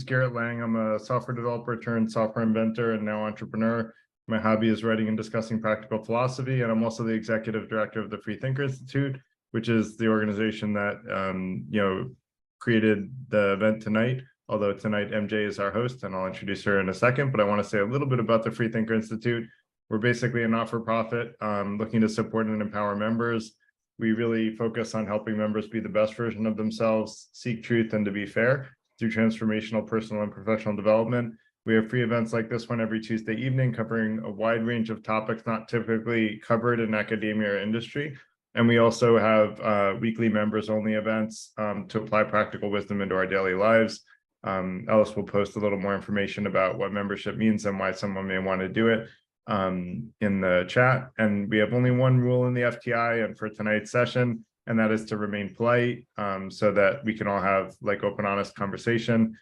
is Garrett Lang. I'm a software developer turned software inventor and now entrepreneur. My hobby is writing and discussing practical philosophy, and I'm also the executive director of the Freethinker Institute, which is the organization that created the event tonight. Although tonight MJ is our host, and I'll introduce her in a second. But I want to say a little bit about the Freethinker Institute. We're basically a not-for-profit looking to support and empower members. We really focus on helping members be the best version of themselves, seek truth, and to be fair through transformational personal and professional development. We have free events like this one every Tuesday evening, covering a wide range of topics not typically covered in academia or industry. And we also have weekly members-only events to apply practical wisdom into our daily lives. Ellis will post a little more information about what membership means and why someone may want to do it in the chat. And we have only one rule in the FTI and for tonight's session, and that is to remain polite so that we can all have like open, honest conversation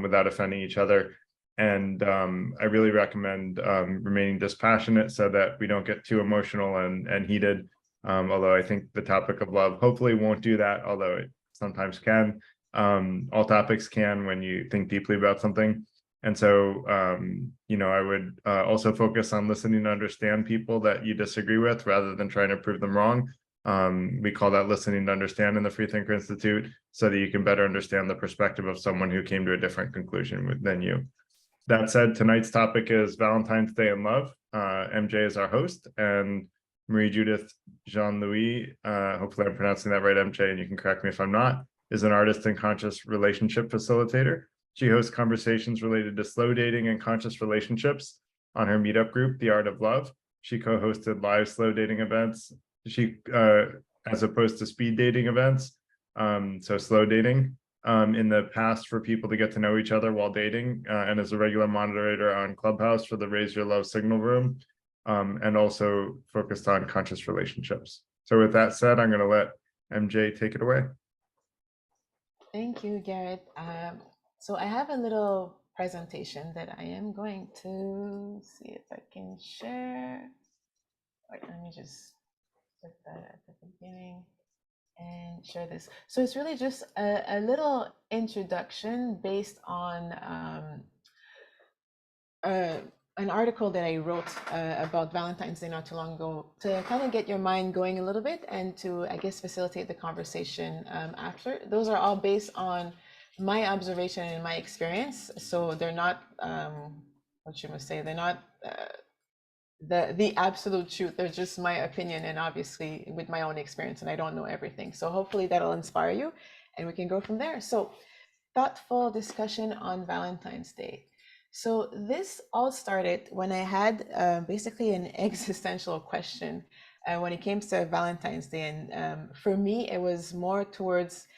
without offending each other. And I really recommend remaining dispassionate so that we don't get too emotional and heated. Although I think the topic of love hopefully won't do that, although it sometimes can. All topics can when you think deeply about something. And so, I would also focus on listening to understand people that you disagree with rather than trying to prove them wrong. We call that listening to understand in the Freethinker Institute, so that you can better understand the perspective of someone who came to a different conclusion than you. That said, tonight's topic is Valentine's Day and love. MJ is our host, and Marie Judith Jean-Louis, hopefully I'm pronouncing that right, MJ, and you can correct me if I'm not, is an artist and conscious relationship facilitator. She hosts conversations related to slow dating and conscious relationships on her meetup group, The Art of Love. She co-hosted live slow dating events, as opposed to speed dating events, so slow dating, in the past for people to get to know each other while dating, and as a regular moderator on Clubhouse for the Raise Your Love Signal Room, and also focused on conscious relationships. So with that said, I'm going to let MJ take it away. Thank you, Garrett. So I have a little presentation that I am going to see if I can share. Wait, let me just put that at the beginning and share this. So it's really just a little introduction based on an article that I wrote about Valentine's Day not too long ago, to kind of get your mind going a little bit and to, I guess, facilitate the conversation after. Those are all based on my observation and my experience. So they're not, what you must say, they're not the absolute truth. They're just my opinion, and obviously with my own experience, and I don't know everything. So hopefully that'll inspire you and we can go from there. So thoughtful discussion on Valentine's Day. So this all started when I had basically an existential question when it came to Valentine's Day. And for me, it was more towards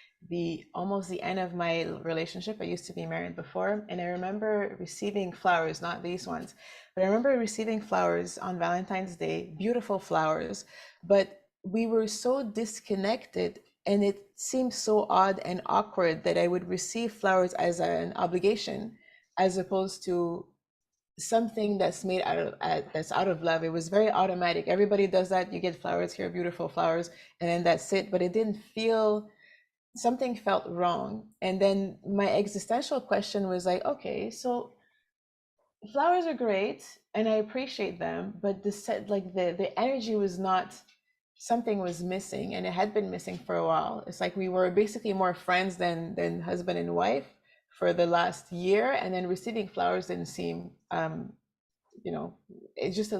almost the end of my relationship. I used to be married before, and I remember receiving flowers, not these ones, but I remember receiving flowers on Valentine's Day, beautiful flowers, but we were so disconnected, and it seemed so odd and awkward that I would receive flowers as an obligation, as opposed to something that's made that's out of love. It was very automatic. Everybody does that. You get flowers here, beautiful flowers, and then that's it. But it didn't feel, something felt wrong. And then my existential question was like, okay, so flowers are great and I appreciate them, but the energy was not, something was missing, and it had been missing for a while. It's like we were basically more friends than husband and wife for the last year, and then receiving flowers didn't seem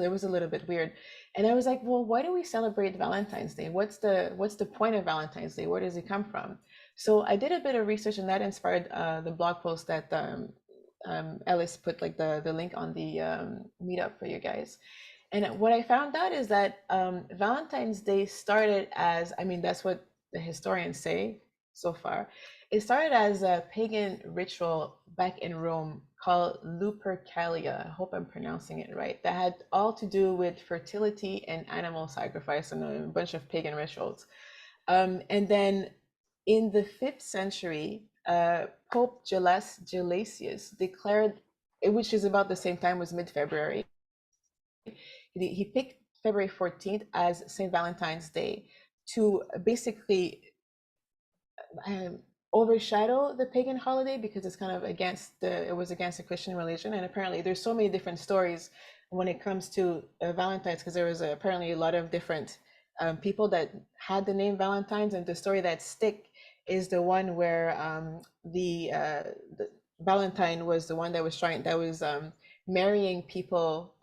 it was a little bit weird. And I was like, well, why do we celebrate Valentine's Day? What's the point of Valentine's Day? Where does it come from? So I did a bit of research, and that inspired the blog post that Ellis put, like the link on the meetup for you guys. And what I found out is that Valentine's Day started as, I mean, that's what the historians say so far. It started as a pagan ritual back in Rome called Lupercalia. I hope I'm pronouncing it right. That had all to do with fertility and animal sacrifice and a bunch of pagan rituals. And then in the 5th century, Pope Gelasius declared, which is about the same time, was mid-February, he picked February 14th as St. Valentine's Day to basically overshadow the pagan holiday because it's kind of it was against the Christian religion. And apparently there's so many different stories when it comes to Valentine's, because there was apparently a lot of different people that had the name Valentine's, and the story that stick is the one where the Valentine was the one that was marrying people,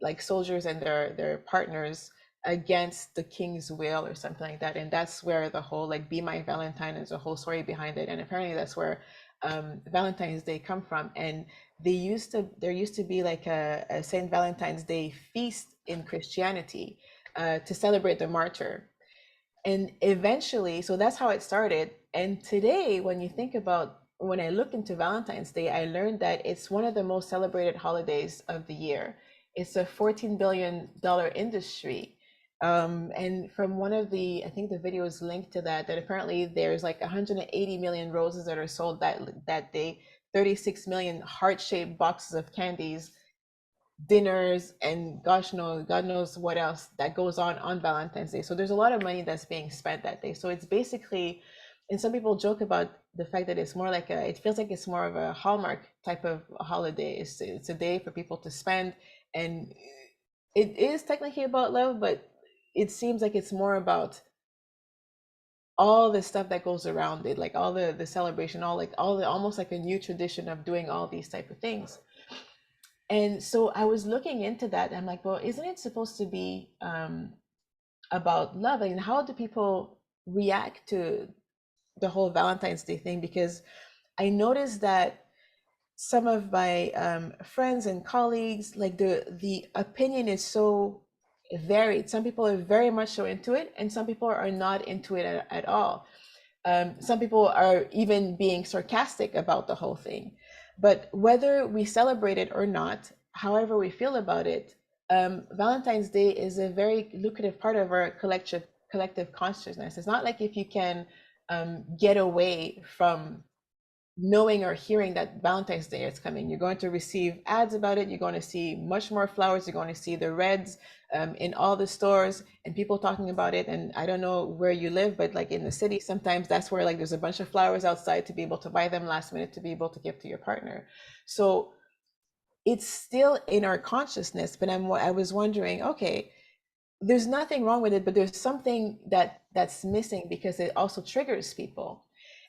like soldiers and their partners, against the king's will or something like that. And that's where the whole like "Be My Valentine" is a whole story behind it. And apparently that's where Valentine's Day come from. And there used to be like a Saint Valentine's Day feast in Christianity to celebrate the martyr. And eventually, so that's how it started. And today, when I look into Valentine's Day, I learned that it's one of the most celebrated holidays of the year. It's a $14 billion industry. And from one of I think the video is linked to that apparently there's like 180 million roses that are sold that day, 36 million heart-shaped boxes of candies, dinners, and God knows what else that goes on Valentine's Day. So there's a lot of money that's being spent that day. So it's basically, and some people joke about the fact that it's more like it feels like it's more of a Hallmark type of holiday. It's a day for people to spend, and it is technically about love, but it seems like it's more about all the stuff that goes around it, like all the celebration, all the almost like a new tradition of doing all these type of things. And so I was looking into that. And I'm like, well, isn't it supposed to be about love? And how do people react to the whole Valentine's Day thing? Because I noticed that some of my friends and colleagues, like the opinion is so varied. Some people are very much so into it, and some people are not into it at all. Some people are even being sarcastic about the whole thing. But whether we celebrate it or not, however we feel about it, Valentine's Day is a very lucrative part of our collective consciousness. It's not like if you can get away from knowing or hearing that Valentine's Day is coming. You're going to receive ads about it. You're going to see much more flowers. You're going to see the reds in all the stores and people talking about it. And I don't know where you live, but like in the city, sometimes that's where like there's a bunch of flowers outside to be able to buy them last minute to be able to give to your partner. So it's still in our consciousness, but I was wondering, okay, there's nothing wrong with it, but there's something that's missing because it also triggers people.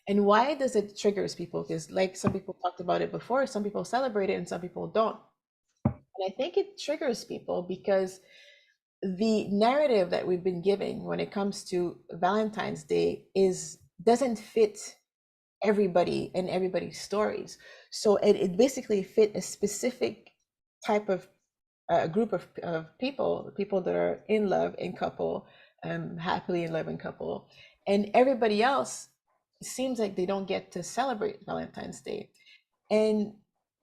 And why does it triggers people? Because like some people talked about it before, some people celebrate it and some people don't. And I think it triggers people because the narrative that we've been giving when it comes to Valentine's Day doesn't fit everybody and everybody's stories. So it basically fit a specific type of group of people that are in love in couple, happily in love in couple, and everybody else seems like they don't get to celebrate Valentine's Day. And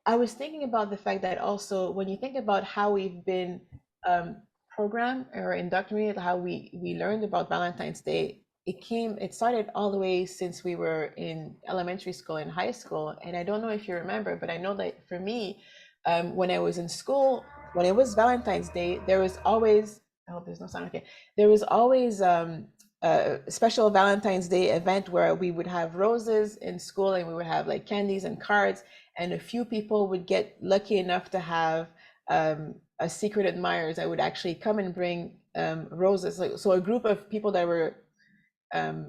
I was thinking about the fact that also when you think about how we've been um, programmed or indoctrinated, how we learned about Valentine's Day, it started all the way since we were in elementary school and high school. And I don't know if you remember, but I know that for me, when I was in school, when it was Valentine's Day, there was always, I hope there's no sound, okay. There was always a special Valentine's Day event where we would have roses in school and we would have like candies and cards, and a few people would get lucky enough to have a secret admirers that would actually come and bring roses. So a group of people that were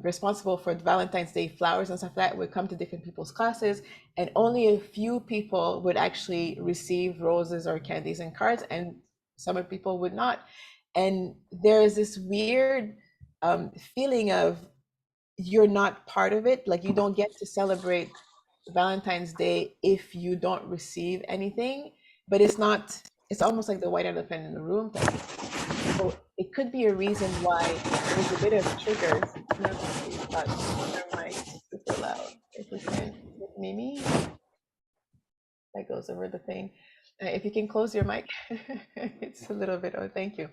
responsible for Valentine's Day flowers and stuff like that would come to different people's classes, and only a few people would actually receive roses or candies and cards, and some people would not. And there is this weird feeling of you're not part of it, like you don't get to celebrate Valentine's Day if you don't receive anything, but it's almost like the white elephant in the room type of thing. So it could be a reason why there's a bit of triggers. I don't know if you've got your mic super loud. If we can, Mimi, that goes over the thing. If you can close your mic, it's a little bit, oh, thank you.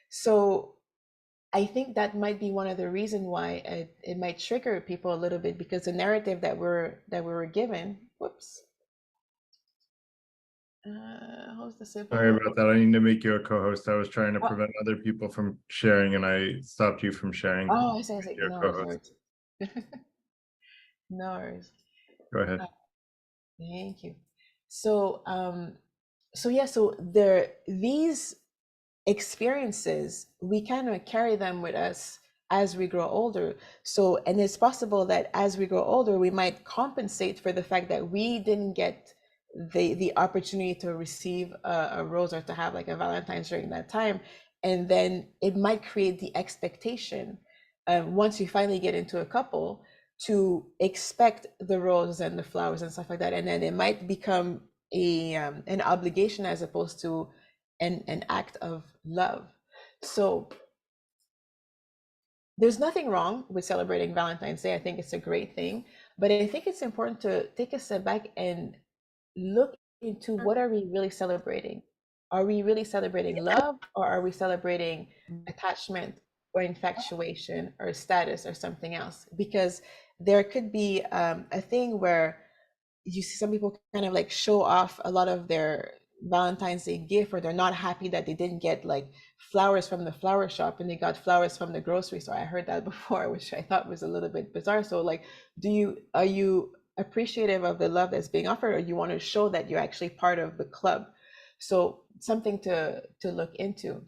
So I think that might be one of the reasons why it might trigger people a little bit, because the narrative that we were given, whoops. How's the simple? Sorry about that. I need to make you a co-host. I was trying to Oh. prevent other people from sharing and I stopped you from sharing. Oh, I see. You're a No, co-host. worries. No worries. Go ahead. Thank you. So, yeah, so there, these experiences, we kind of carry them with us as we grow older. So, and it's possible that as we grow older, we might compensate for the fact that we didn't get the opportunity to receive a rose or to have like a Valentine's during that time. And then it might create the expectation, once you finally get into a couple, to expect the roses and the flowers and stuff like that. And then it might become an obligation as opposed to an act of love. So there's nothing wrong with celebrating Valentine's Day. I think it's a great thing, but I think it's important to take a step back and look into what are we really celebrating? Are we really celebrating love, or are we celebrating attachment or infatuation or status or something else? Because there could be a thing where you see some people kind of like show off a lot of their Valentine's Day gift, or they're not happy that they didn't get like flowers from the flower shop and they got flowers from the grocery store. I heard that before, which I thought was a little bit bizarre. So like, are you appreciative of the love that's being offered, or you want to show that you're actually part of the club? So something to look into.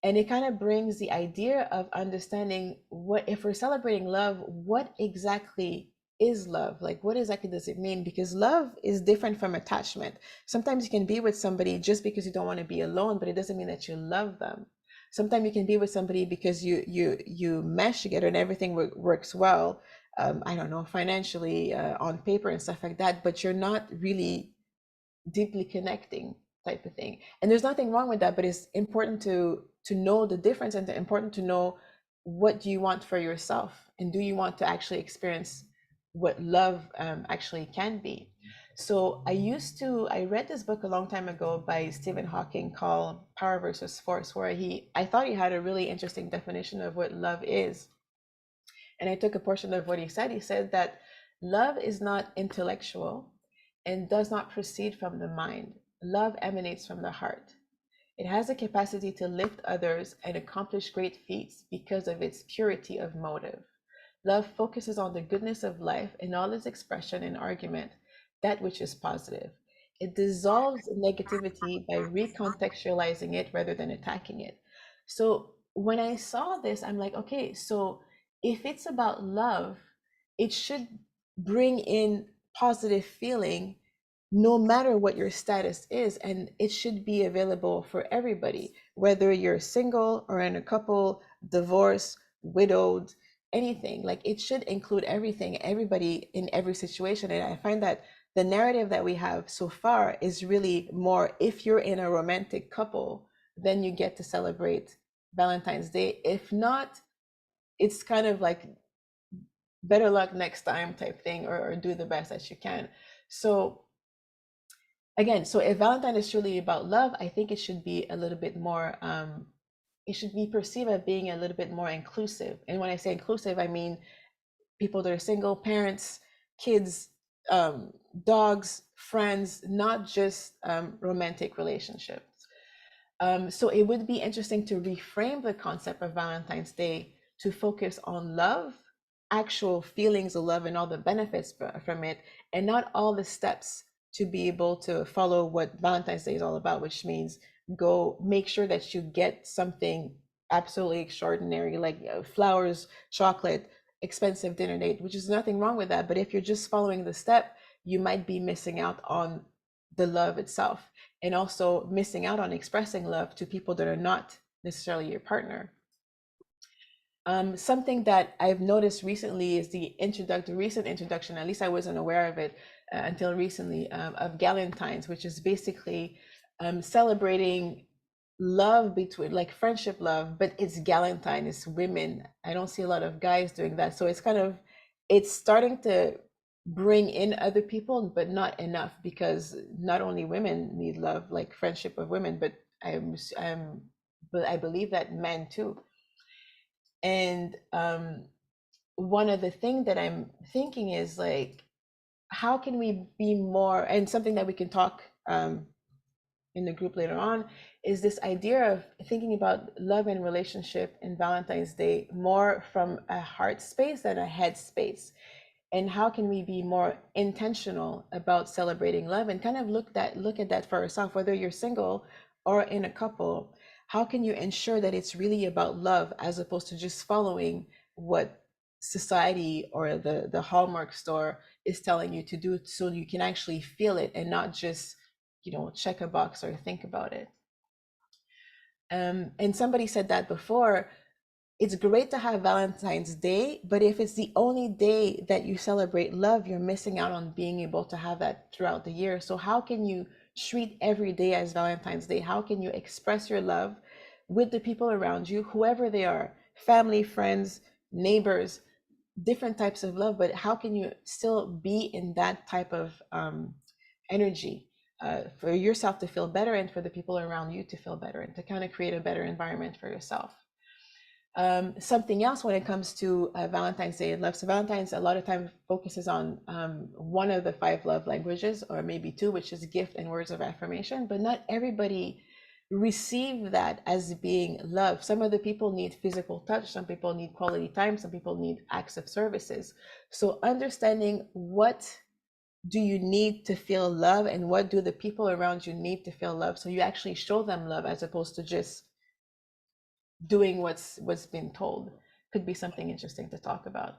And it kind of brings the idea of understanding, what if we're celebrating love, what exactly is love? Like, what exactly does it mean? Because love is different from attachment. Sometimes you can be with somebody just because you don't want to be alone, but it doesn't mean that you love them. Sometimes you can be with somebody because you mesh together and everything works well, I don't know, financially, on paper and stuff like that, but you're not really deeply connecting, type of thing. And there's nothing wrong with that, but it's important to know the difference, and important to know, what do you want for yourself, and do you want to actually experience what love actually can be. So I read this book a long time ago by Stephen Hawking called Power versus Force, where I thought he had a really interesting definition of what love is. And I took a portion of what he said. He said that love is not intellectual and does not proceed from the mind. Love emanates from the heart. It has the capacity to lift others and accomplish great feats because of its purity of motive. Love focuses on the goodness of life in all its expression and argument, that which is positive. It dissolves negativity by recontextualizing it rather than attacking it. So when I saw this, I'm like, okay, so if it's about love, it should bring in positive feeling no matter what your status is, and it should be available for everybody, whether you're single or in a couple, divorced, widowed, anything. Like, it should include everything, everybody in every situation. And I find that the narrative that we have so far is really more, if you're in a romantic couple, then you get to celebrate Valentine's Day. If not, it's kind of like better luck next time type thing, or do the best that you can. So again, so if Valentine is truly about love, I think it should be a little bit more, it should be perceived as being a little bit more inclusive. And when I say inclusive, I mean people that are single, parents, kids, dogs, friends, not just romantic relationships. So it would be interesting to reframe the concept of Valentine's Day to focus on love, actual feelings of love and all the benefits from it, and not all the steps to be able to follow what Valentine's Day is all about, which means go make sure that you get something absolutely extraordinary, like flowers, chocolate, expensive dinner date, which is nothing wrong with that. But if you're just following the step, you might be missing out on the love itself, and also missing out on expressing love to people that are not necessarily your partner. Something that I've noticed recently is the recent introduction, at least I wasn't aware of it until recently, of Galentine's, which is basically celebrating love between, like, friendship love, but it's Galentine, it's women. I don't see a lot of guys doing that. So it's starting to bring in other people, but not enough, because not only women need love, like friendship of women, but but I believe that men too. And one of the things that I'm thinking is, like, how can we be more, and something that we can talk in the group later on, is this idea of thinking about love and relationship in Valentine's Day more from a heart space than a head space. And how can we be more intentional about celebrating love, and kind of look at that for yourself, whether you're single or in a couple. How can you ensure that it's really about love as opposed to just following what society or the Hallmark store is telling you to do, so you can actually feel it and not just, check a box or think about it. And somebody said that before, it's great to have Valentine's Day, but if it's the only day that you celebrate love, you're missing out on being able to have that throughout the year. So how can you treat every day as Valentine's Day? How can you express your love with the people around you, whoever they are, family, friends, neighbors, different types of love, but how can you still be in that type of energy for yourself to feel better, and for the people around you to feel better, and to kind of create a better environment for yourself. Something else when it comes to Valentine's Day and love. So Valentine's a lot of time focuses on one of the 5 love languages, or maybe 2, which is gift and words of affirmation, but not everybody receive that as being love. Some of the people need physical touch, some people need quality time, some people need acts of services. So understanding what do you need to feel love, and what do the people around you need to feel love, so you actually show them love as opposed to just doing what's been told, could be something interesting to talk about.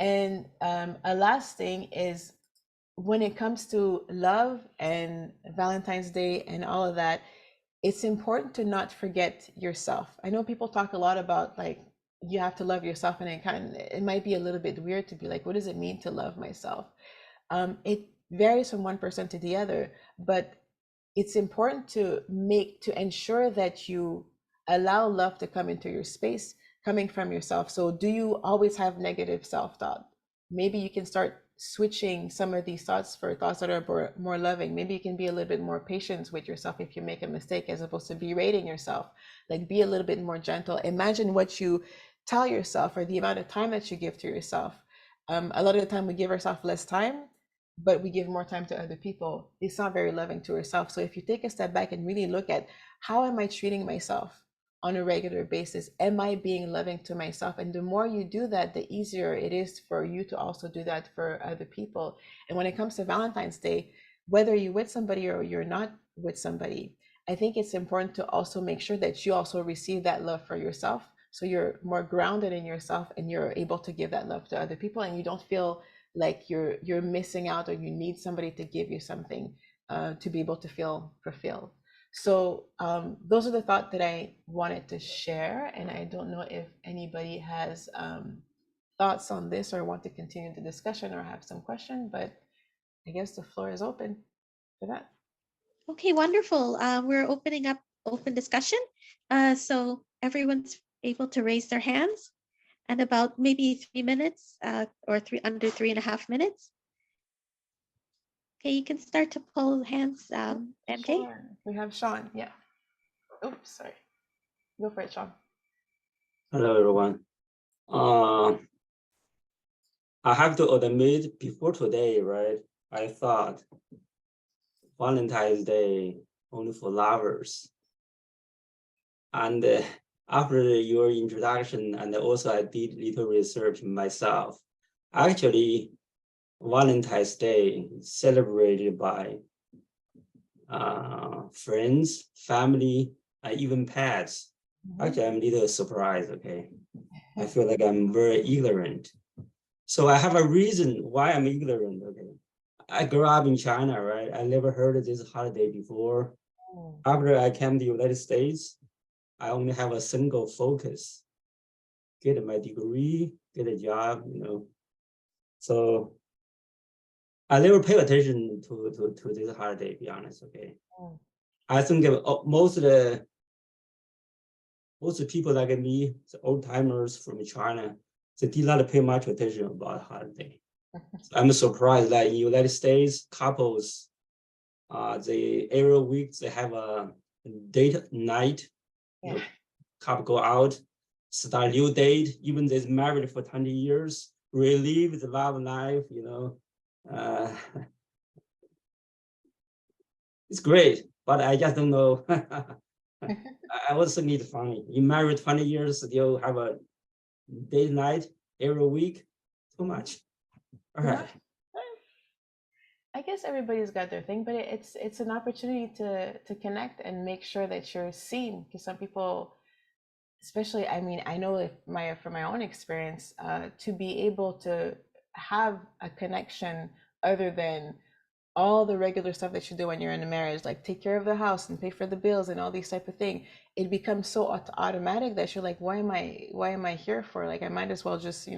And a last thing is, when it comes to love and Valentine's Day and all of that, it's important to not forget yourself. I know people talk a lot about, like, you have to love yourself, and it might be a little bit weird to be like, what does it mean to love myself? It varies from one person to the other, but it's important to ensure that you allow love to come into your space, coming from yourself. So do you always have negative self-thought? Maybe you can start switching some of these thoughts for thoughts that are more loving. Maybe you can be a little bit more patient with yourself if you make a mistake, as opposed to berating yourself. Like, be a little bit more gentle. Imagine what you tell yourself, or the amount of time that you give to yourself. A lot of the time we give ourselves less time, but we give more time to other people. It's not very loving to yourself. So if you take a step back and really look at, how am I treating myself on a regular basis? Am I being loving to myself? And the more you do that, the easier it is for you to also do that for other people. And when it comes to Valentine's Day, whether you're with somebody or you're not with somebody, I think it's important to also make sure that you also receive that love for yourself. So you're more grounded in yourself, and you're able to give that love to other people, and you don't feel like you're missing out, or you need somebody to give you something to be able to feel fulfilled. So those are the thoughts that I wanted to share, and I don't know if anybody has thoughts on this, or want to continue the discussion, or have some question, but I guess the floor is open for that. Okay, wonderful. We're opening up open discussion. So everyone's able to raise their hands, and about maybe 3 minutes or under 3.5 minutes. Okay, you can start to pull hands, MJ. Sure. We have Sean. Yeah. Oops, sorry. Go for it, Sean. Hello, everyone. I have to admit, before today, right, I thought Valentine's Day only for lovers. And after your introduction, and also I did little research myself, actually, Valentine's Day is celebrated by friends, family, and even pets. Actually, I'm a little surprised, okay? I feel like I'm very ignorant. So I have a reason why I'm ignorant, okay? I grew up in China, right? I never heard of this holiday before. After I came to the United States, I only have a single focus: get my degree, get a job, you know. So I never pay attention to this holiday, to be honest, okay? I think most of the people like me, the old timers from China, they did not pay much attention about holiday. So I'm surprised that in the United States, couples, they every week they have a date night. You know, couple go out, start a new date, even they're married for 20 years, relive the love life, you know. It's great, but I just don't know. I was thinking it's funny. You married 20 years, still have a date night every week, too much. All right. I guess everybody's got their thing, but it's an opportunity to connect and make sure that you're seen. Because some people, especially, I mean, I know if from my own experience, to be able to have a connection other than all the regular stuff that you do when you're in a marriage, like take care of the house and pay for the bills and all these type of thing, it becomes so automatic that you're like, why am I here for? Like, I might as well just,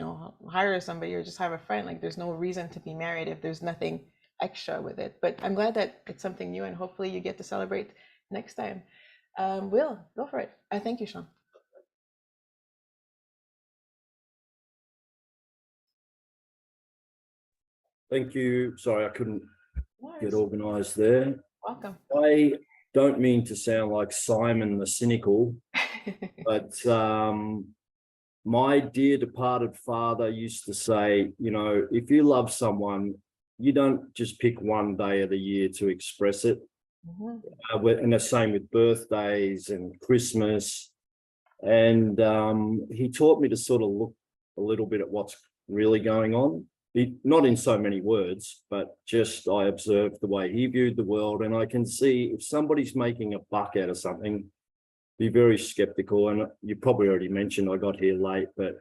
hire somebody or just have a friend. Like, there's no reason to be married if there's nothing extra with it. But I'm glad that it's something new, and hopefully you get to celebrate next time. Will, go for it. Thank you, Sean. Thank you. Sorry, I couldn't get Nice. organized there. Welcome. I don't mean to sound like Simon the Cynical, but my dear departed father used to say, if you love someone, you don't just pick one day of the year to express it. And the same with birthdays and Christmas. And he taught me to sort of look a little bit at what's really going on. Not in so many words, but just I observed the way he viewed the world, and I can see if somebody's making a buck out of something, be very skeptical. And you probably already mentioned I got here late, but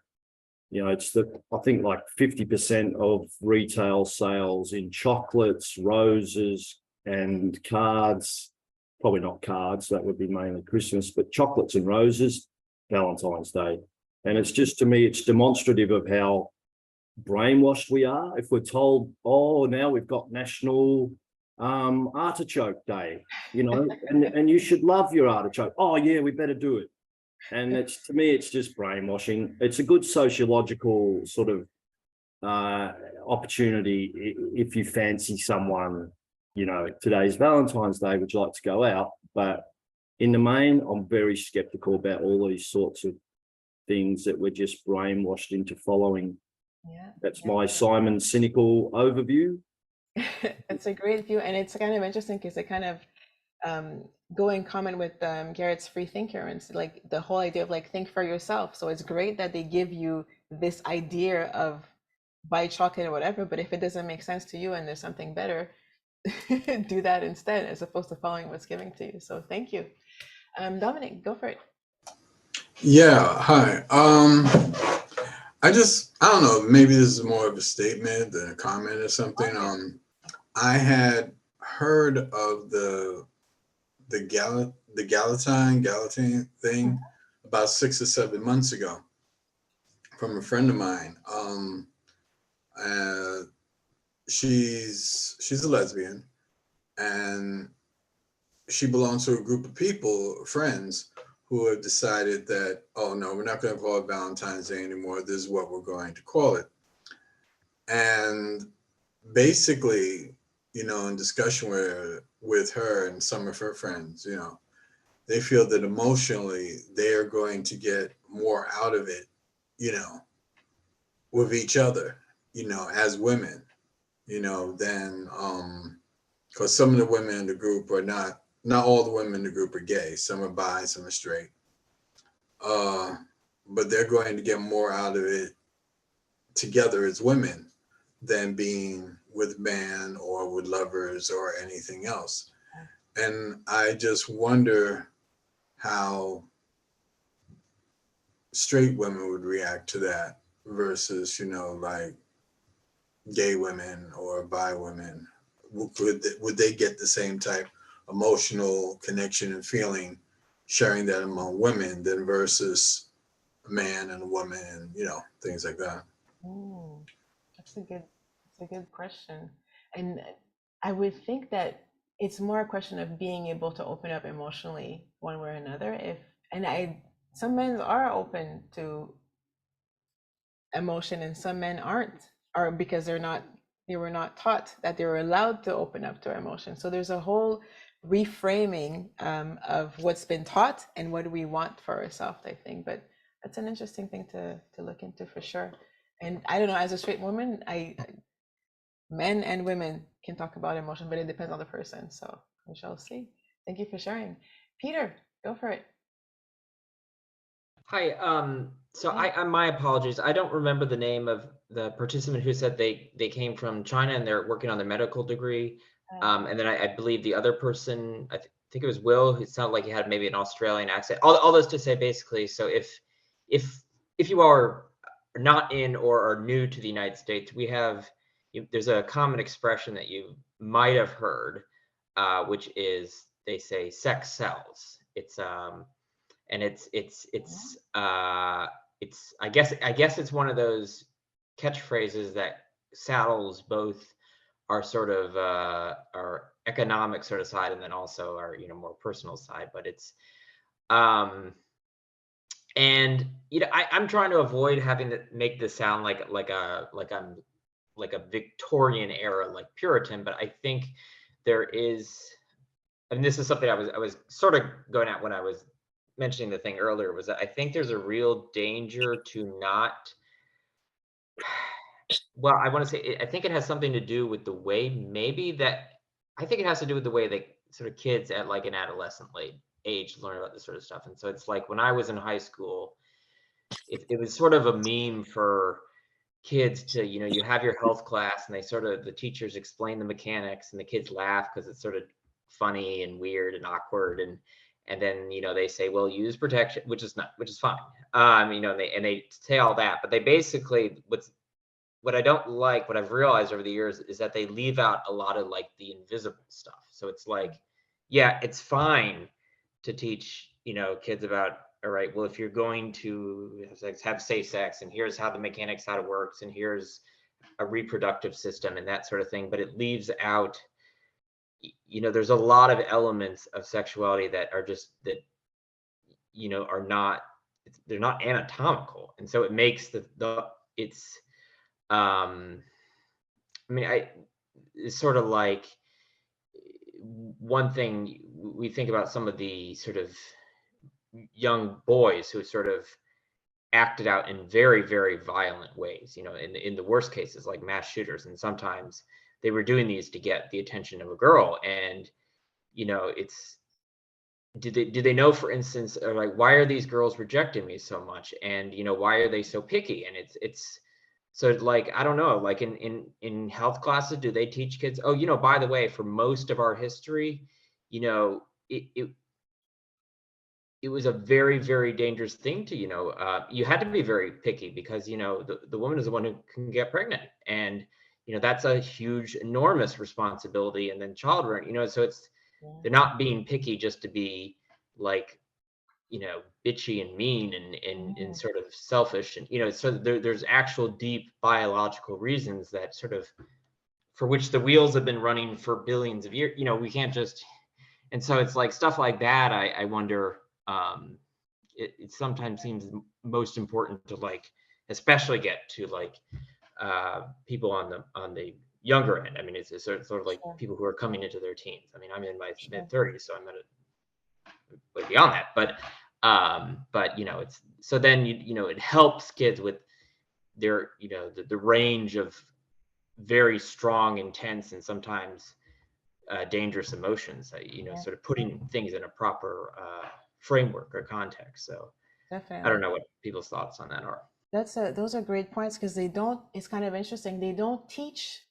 it's I think like 50% of retail sales in chocolates, roses, and cards. Probably not cards, that would be mainly Christmas, but chocolates and roses, Valentine's Day. And it's just, to me, it's demonstrative of how brainwashed we are. If we're told, now we've got National Artichoke Day, and you should love your artichoke. Oh yeah, we better do it. And to me, it's just brainwashing. It's a good sociological sort of opportunity if you fancy someone. Today's Valentine's Day, would you like to go out? But in the main, I'm very skeptical about all these sorts of things that we're just brainwashed into following. Yeah, that's my Simon Cynical overview. It's a great view, and it's kind of interesting because it kind of go in common with Garrett's Freethinker, and like the whole idea of like think for yourself. So it's great that they give you this idea of buy chocolate or whatever, but if it doesn't make sense to you and there's something better, do that instead, as opposed to following what's given to you. So thank you. Dominic, go for it. Yeah, hi. I don't know, maybe this is more of a statement than a comment or something. Okay. I had heard of the Galatine thing about 6 or 7 months ago from a friend of mine. She's a lesbian, and she belongs to a group of people, friends, who have decided that, oh no, we're not going to call it Valentine's Day anymore. This is what we're going to call it. And basically, in discussion with her and some of her friends, they feel that emotionally they are going to get more out of it, with each other, as women, than, because some of the women in the group are not all the women in the group are gay. Some are bi, some are straight. But they're going to get more out of it together as women than being with man or with lovers or anything else. And I just wonder how straight women would react to that versus, like gay women or bi women. Would they get the same type emotional connection and feeling sharing that among women than versus a man and a woman and things like that? That's a good question. And I would think that it's more a question of being able to open up emotionally one way or another. Some men are open to emotion and some men aren't, or because they were not taught that they were allowed to open up to emotion. So there's a whole reframing of what's been taught and what we want for ourselves, I think. But that's an interesting thing to look into for sure. And I don't know, as a straight woman, men and women can talk about emotion, but it depends on the person. So we shall see. Thank you for sharing. Peter, go for it. Hi. So my apologies. I don't remember the name of the participant who said they came from China and they're working on their medical degree. And then I believe the other person, I think it was Will, who sounded like he had maybe an Australian accent. All this to say basically, so if you are not in or are new to the United States, there's a common expression that you might have heard, which is they say sex sells. It's I guess it's one of those catchphrases that saddles both our sort of our economic sort of side and then also our more personal side. But it's and I'm trying to avoid having to make this sound like I'm like a Victorian era like Puritan, but I think there is, and this is something I was sort of going at when I was mentioning the thing earlier, was that I think there's a real danger to not, well, I want to say, I think it has something to do with the way I think it has to do with the way that sort of kids at like an adolescent late age learn about this sort of stuff. And so it's like when I was in high school, it was sort of a meme for kids to, you have your health class and the teachers explain the mechanics and the kids laugh because it's sort of funny and weird and awkward. And then, they say, well, use protection, which is fine. They say all that, but they basically, what I don't like, what I've realized over the years is that they leave out a lot of like the invisible stuff. So it's like, yeah, it's fine to teach, kids about, all right, well, if you're going to have safe sex and here's how the mechanics, how it works, and here's a reproductive system and that sort of thing, but it leaves out, there's a lot of elements of sexuality that are just that, they're not anatomical. And so it makes it's sort of like one thing we think about some of the sort of young boys who sort of acted out in very, very violent ways, in the worst cases, like mass shooters. And sometimes they were doing these to get the attention of a girl. And, it's, do they know, for instance, like, why are these girls rejecting me so much? And, why are they so picky? And it's so like, I don't know, like in health classes, do they teach kids, oh, by the way, for most of our history, it was a very, very dangerous thing to, you had to be very picky because, the woman is the one who can get pregnant. And, that's a huge, enormous responsibility. And then child rearing, so they're not being picky just to be like, bitchy and mean and sort of selfish. And, so there's actual deep biological reasons that sort of, for which the wheels have been running for billions of years, we can't just, and so it's like stuff like that. I wonder, it sometimes seems most important to like, especially get to like people on the younger end. I mean, it's sort of like people who are coming into their teens. I mean, I'm in my mid-30s, so I'm at way beyond that. But it's so then it helps kids with their the range of very strong, intense, and sometimes dangerous emotions. Sort of putting things in a proper framework or context. So Definitely. I don't know what people's thoughts on that are. Those are great points because it's kind of interesting. They don't teach,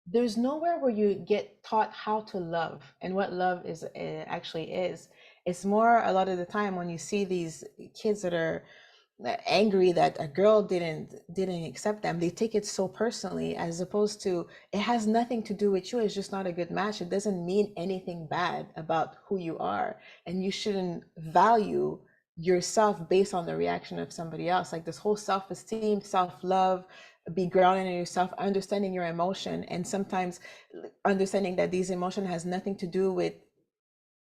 there's nowhere where you get taught how to love and what love is actually is. It's more a lot of the time when you see these kids that are angry that a girl didn't accept them, they take it so personally, as opposed to it has nothing to do with you. It's just not a good match. It doesn't mean anything bad about who you are, and you shouldn't value yourself based on the reaction of somebody else. Like this whole self-esteem, self-love, be grounded in yourself, understanding your emotion, and sometimes understanding that these emotion has nothing to do with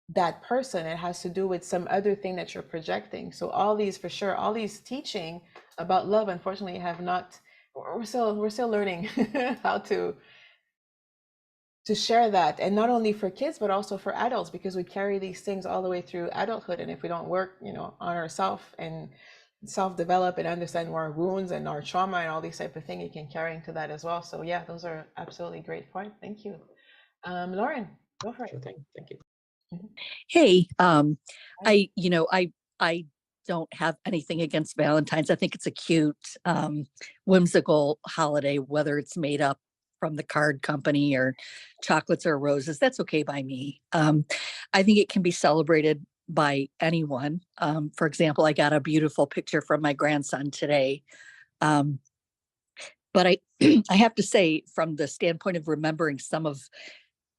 that person. It has to do with some other thing that you're projecting. So all these, for sure, all these teaching about love, unfortunately, have not, we're still learning how to share that, and not only for kids but also for adults, because we carry these things all the way through adulthood. And if we don't work on ourselves and self-develop and understand our wounds and our trauma and all these type of things, you can carry into that as well. So yeah, those are absolutely great points. Thank you. Lauren, go for it. Sure thing. Thank you. Hey, I don't have anything against Valentine's. I think it's a cute, whimsical holiday, whether it's made up from the card company or chocolates or roses. That's okay by me. I think it can be celebrated by anyone. For example, I got a beautiful picture from my grandson today. But I, I have to say, from the standpoint of remembering some of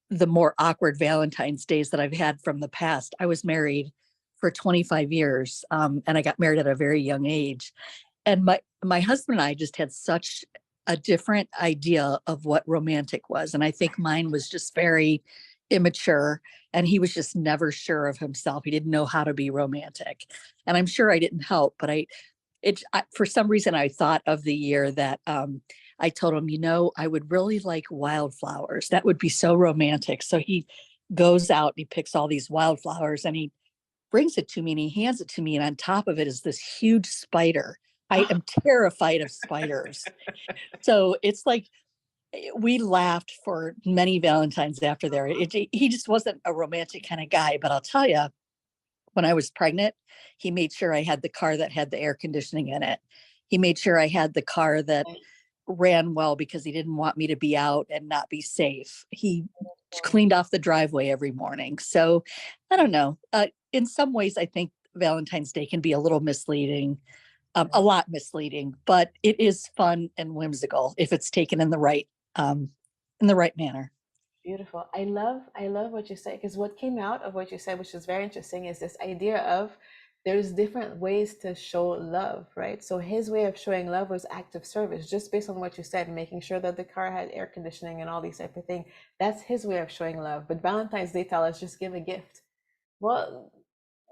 the more awkward Valentine's days that I've had from the past, I was married for 25 years, and I got married at a very young age. And my husband and I just had such a different idea of what romantic was. And I think mine was just very immature, and he was just never sure of himself. He didn't know how to be romantic. And I'm sure I didn't help, but for some reason, I thought of the year that I told him, I would really like wildflowers. That would be so romantic. So he goes out and he picks all these wildflowers and he brings it to me and he hands it to me. And on top of it is this huge spider. I am terrified of spiders. So it's like, we laughed for many Valentines after there. He just wasn't a romantic kind of guy, but I'll tell you, when I was pregnant, he made sure I had the car that had the air conditioning in it. He made sure I had the car that ran well because he didn't want me to be out and not be safe. He cleaned off the driveway every morning. So I don't know. In some ways, I think Valentine's Day can be a little misleading, a lot misleading, but it is fun and whimsical if it's taken in the right manner. Beautiful. I love what you said, because what came out of what you said, which is very interesting, is this idea of there's different ways to show love, right? So his way of showing love was active service, just based on what you said, making sure that the car had air conditioning and all these type of things. That's his way of showing love. But Valentine's Day tell us just give a gift. Well,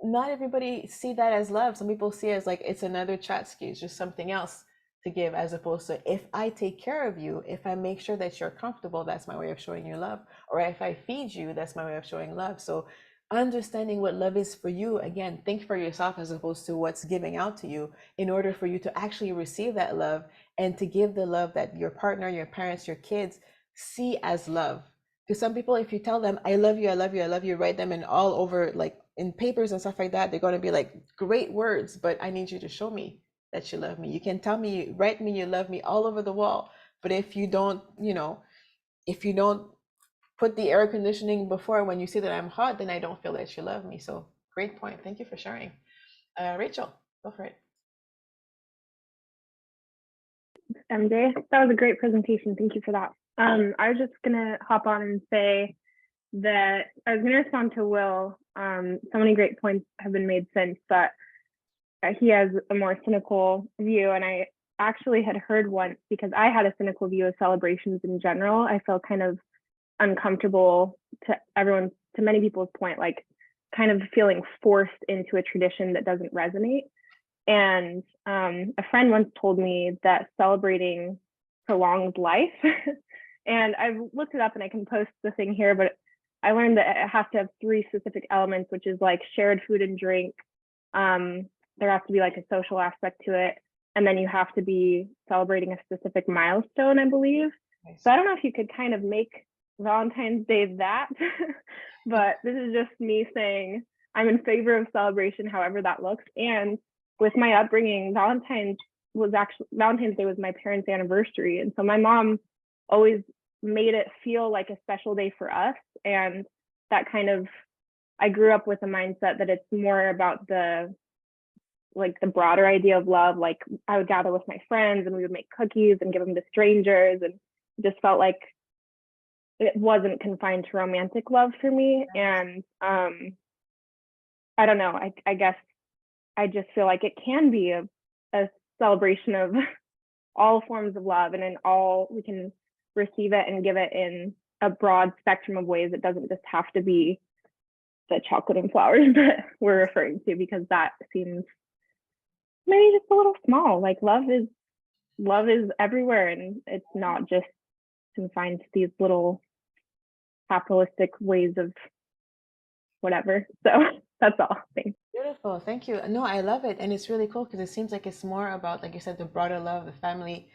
not everybody see that as love. Some people see it as like it's another chat excuse, just something else to give, as opposed to, if I take care of you, if I make sure that you're comfortable, that's my way of showing you love. Or if I feed you, that's my way of showing love. So understanding what love is for you, again, think for yourself as opposed to what's giving out to you, in order for you to actually receive that love and to give the love that your partner, your parents, your kids see as love. Because some people, if you tell them, I love you, I love you, I love you, write them in all over, like in papers and stuff like that, they're going to be like, great words, but I need you to show me that you love me. You can tell me, write me you love me all over the wall, but if you don't, if you don't put the air conditioning before when you say that I'm hot, then I don't feel that you love me. So great point. Thank you for sharing. Rachel, go for it. MJ, that was a great presentation. Thank you for that. I was just gonna hop on and say that I was gonna respond to Will. So many great points have been made since, but he has a more cynical view, and I actually had heard once, because I had a cynical view of celebrations in general. I felt kind of uncomfortable, to many people's point, like kind of feeling forced into a tradition that doesn't resonate. And a friend once told me that celebrating prolongs life. And I've looked it up and I can post the thing here, but I learned that it has to have 3 specific elements, which is like shared food and drink. There has to be like a social aspect to it. And then you have to be celebrating a specific milestone, I believe. Nice. So I don't know if you could kind of make Valentine's Day that, but this is just me saying I'm in favor of celebration, however that looks. And with my upbringing, Valentine's Day was my parents' anniversary. And so my mom always made it feel like a special day for us. And that kind of, I grew up with a mindset that it's more about the broader idea of love. Like I would gather with my friends and we would make cookies and give them to strangers, and it just felt like it wasn't confined to romantic love for me. And I don't know, I guess I just feel like it can be a celebration of all forms of love, and in all, we can receive it and give it in a broad spectrum of ways. It doesn't just have to be the chocolate and flowers that we're referring to, because that seems maybe just a little small. Like love is everywhere, and it's not just confined to these little capitalistic ways of whatever. So that's all. Thanks. Beautiful. Thank you. No, I love it. And it's really cool because it seems like it's more about, like you said, the broader love, the family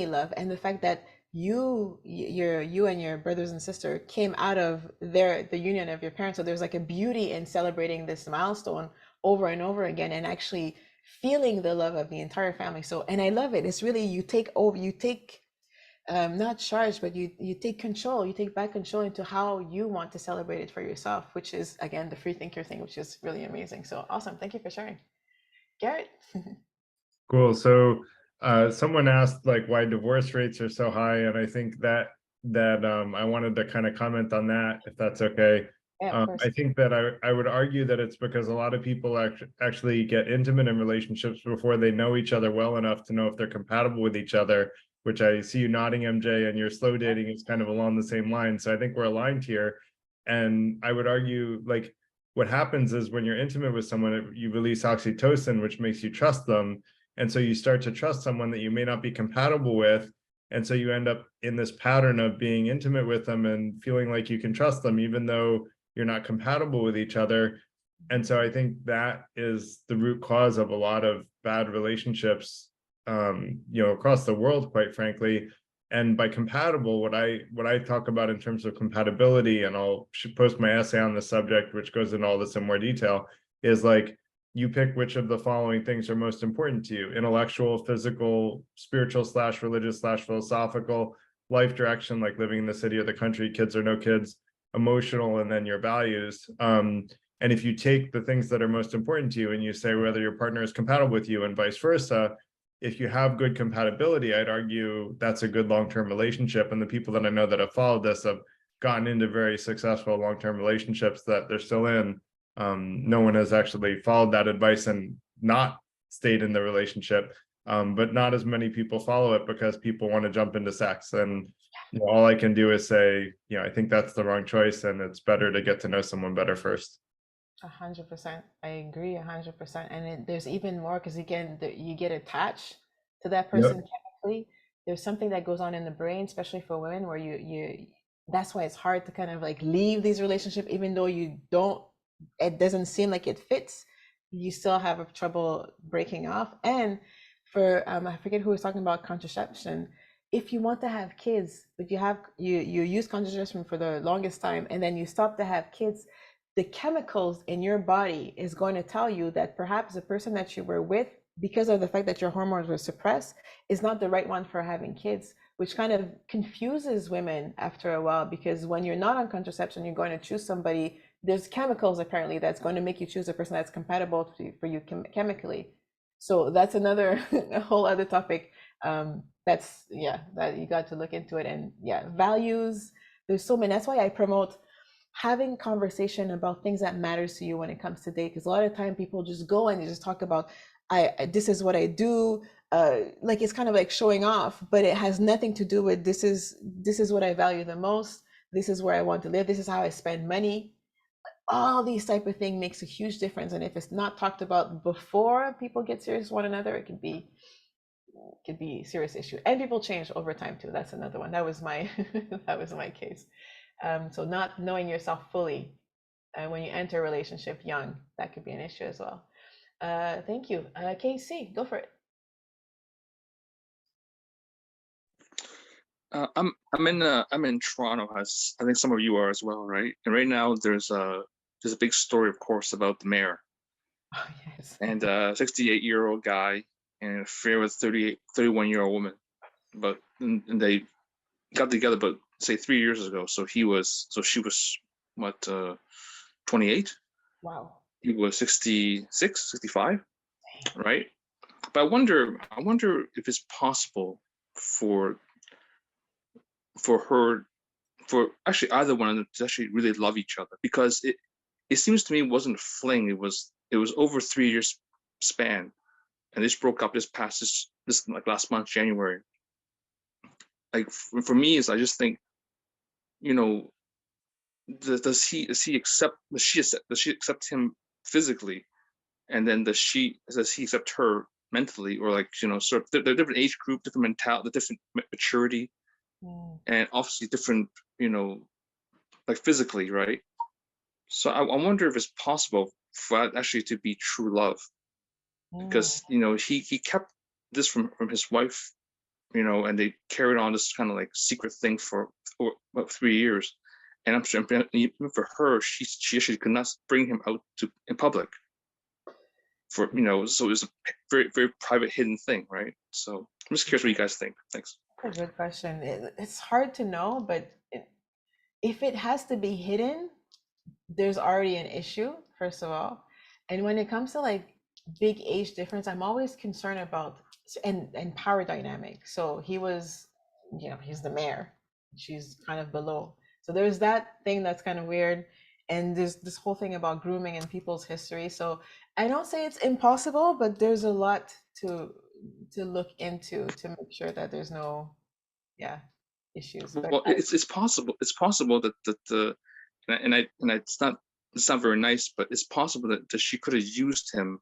love, and the fact that you and your brothers and sister came out of the union of your parents. So there's like a beauty in celebrating this milestone over and over again, and actually feeling the love of the entire family. So, and I love it. It's really, you take over, you take not charge, but you take control, you take back control into how you want to celebrate it for yourself, which is again the free thinker thing, which is really amazing. So awesome. Thank you for sharing. Garrett. Cool. So someone asked like why divorce rates are so high, and I think that I wanted to kind of comment on that, if that's okay. Yeah, of course. I think that I would argue that it's because a lot of people actually get intimate in relationships before they know each other well enough to know if they're compatible with each other, which I see you nodding, MJ, and your slow dating is kind of along the same line. So I think we're aligned here. And I would argue like what happens is when you're intimate with someone, you release oxytocin, which makes you trust them. And so you start to trust someone that you may not be compatible with. And so you end up in this pattern of being intimate with them and feeling like you can trust them, even though you're not compatible with each other. And so I think that is the root cause of a lot of bad relationships, across the world, quite frankly. And by compatible, what I talk about in terms of compatibility, and I'll post my essay on the subject, which goes into all this in more detail, is like, you pick which of the following things are most important to you: intellectual, physical, spiritual / religious / philosophical, life direction, like living in the city or the country, kids or no kids, emotional, and then your values. And if you take the things that are most important to you and you say whether your partner is compatible with you and vice versa, if you have good compatibility, I'd argue that's a good long-term relationship. And the people that I know that have followed this have gotten into very successful long-term relationships that they're still in. No one has actually followed that advice and not stayed in the relationship, but not as many people follow it because people want to jump into sex. And all I can do is say, I think that's the wrong choice, and it's better to get to know someone better first. 100%. I agree 100%. And there's even more, because again, you get attached to that person chemically. There's something that goes on in the brain, especially for women, where you that's why it's hard to kind of like leave these relationships, even though it doesn't seem like it fits. You still have trouble breaking off. And for I forget who was talking about contraception. If you want to have kids, but you use contraception for the longest time, and then you stop to have kids, the chemicals in your body is going to tell you that perhaps the person that you were with, because of the fact that your hormones were suppressed, is not the right one for having kids, which kind of confuses women after a while, because when you're not on contraception, you're going to choose somebody. There's chemicals apparently that's going to make you choose a person that's compatible for you chemically. So that's another a whole other topic. That you got to look into it. And values. There's so many. That's why I promote having conversation about things that matters to you when it comes to date, because a lot of time people just go and they just talk about this is what I do, like it's kind of like showing off, but it has nothing to do with this is what I value the most, this is where I want to live, this is how I spend money. All these type of thing makes a huge difference, and if it's not talked about before people get serious with one another, it could be a serious issue. And people change over time too. That's another one. That was my that was my case. So not knowing yourself fully when you enter a relationship young, that could be an issue as well. Thank you. KC, go for it. I'm in Toronto, as I think some of you are as well, right? And right now there's a big story, of course, about the mayor. Oh, yes. And a 68-year-old guy and an affair with 31-year-old woman. But and they got together, but say 3 years ago. So she was what, 28? Wow. He was 66, 65, right? But I wonder if it's possible for actually either one of them to actually really love each other, because it seems to me it wasn't a fling. It was over 3 years span, and this broke up this like last month, January. Like for me, is I just think, does she accept him physically, and then does he accept her mentally, or like, sort of they're different age group, different mentality, different maturity, and obviously different, like physically, right? So I wonder if it's possible for that actually to be true love, because he kept this from his wife, and they carried on this kind of like secret thing for about 3 years. And I'm sure even for her, she actually could not bring him out in public. for, so it was a very, very private hidden thing, right? So I'm just curious what you guys think. Thanks. That's a good question. It's hard to know, but if it has to be hidden, there's already an issue, first of all. And when it comes to like big age difference, I'm always concerned about and power dynamic. So he was, he's the mayor, she's kind of below. So there's that thing that's kind of weird. And there's this whole thing about grooming in people's history. So I don't say it's impossible, but there's a lot to look into to make sure that there's no issues. But Well, it's possible. It's possible that the and it's not very nice, but it's possible that she could have used him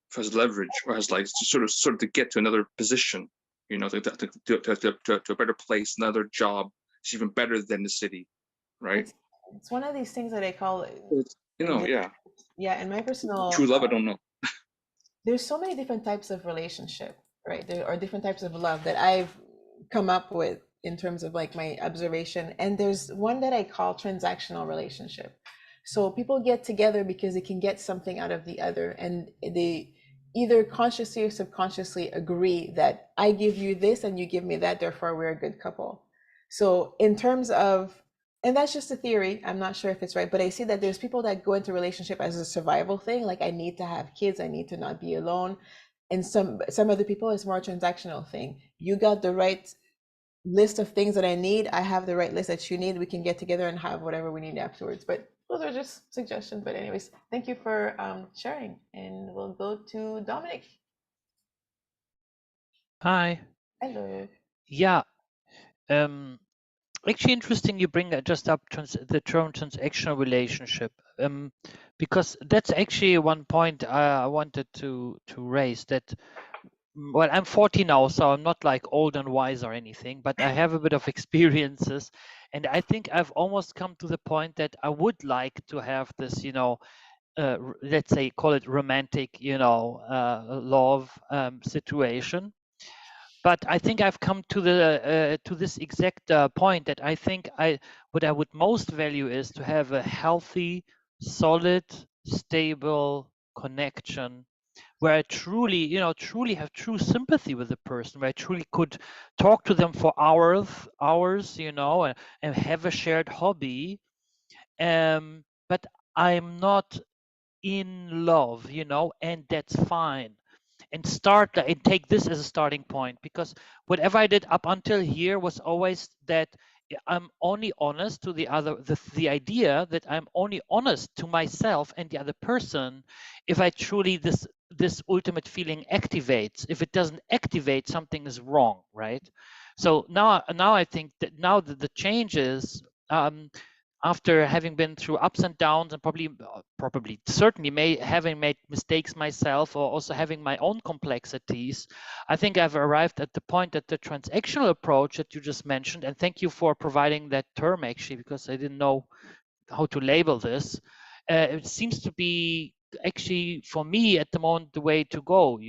for his leverage or as like to sort of to get to another position, to a better place, another job. It's even better than the city, right? It's one of these things that I call yeah. In my personal True love, I don't know. There's so many different types of relationship, right? There are different types of love that I've come up with in terms of like my observation. And there's one that I call transactional relationship. So people get together because they can get something out of the other, and they either consciously or subconsciously agree that I give you this and you give me that, therefore we're a good couple. So in terms of, and that's just a theory, I'm not sure if it's right, but I see that there's people that go into relationship as a survival thing, like I need to have kids, I need to not be alone. And some other people, it's more a transactional thing. You got the right list of things that I need, I have the right list that you need, we can get together and have whatever we need afterwards. But those are just suggestions. But anyways, thank you for sharing, and we'll go to Dominic. Hi. Hello. Yeah. Actually interesting you bring that just up the term transactional relationship, because that's actually one point I wanted to raise. That, well, I'm 40 now, so I'm not like old and wise or anything, but I have a bit of experiences, and I think I've almost come to the point that I would like to have this, let's say, call it romantic, love situation. But I think I've come to this exact point that I think what I would most value is to have a healthy, solid, stable connection where I truly have true sympathy with the person, where I truly could talk to them for hours, and have a shared hobby. But I'm not in love, and that's fine. And take this as a starting point, because whatever I did up until here was always that I'm only honest to the other, the idea that I'm only honest to myself and the other person if I truly this ultimate feeling activates. If it doesn't activate, something is wrong, right? So now I think that now the change is, after having been through ups and downs, and probably certainly having made mistakes myself, or also having my own complexities, I think I've arrived at the point that the transactional approach that you just mentioned, and thank you for providing that term actually, because I didn't know how to label this. It seems to be actually for me at the moment the way to go.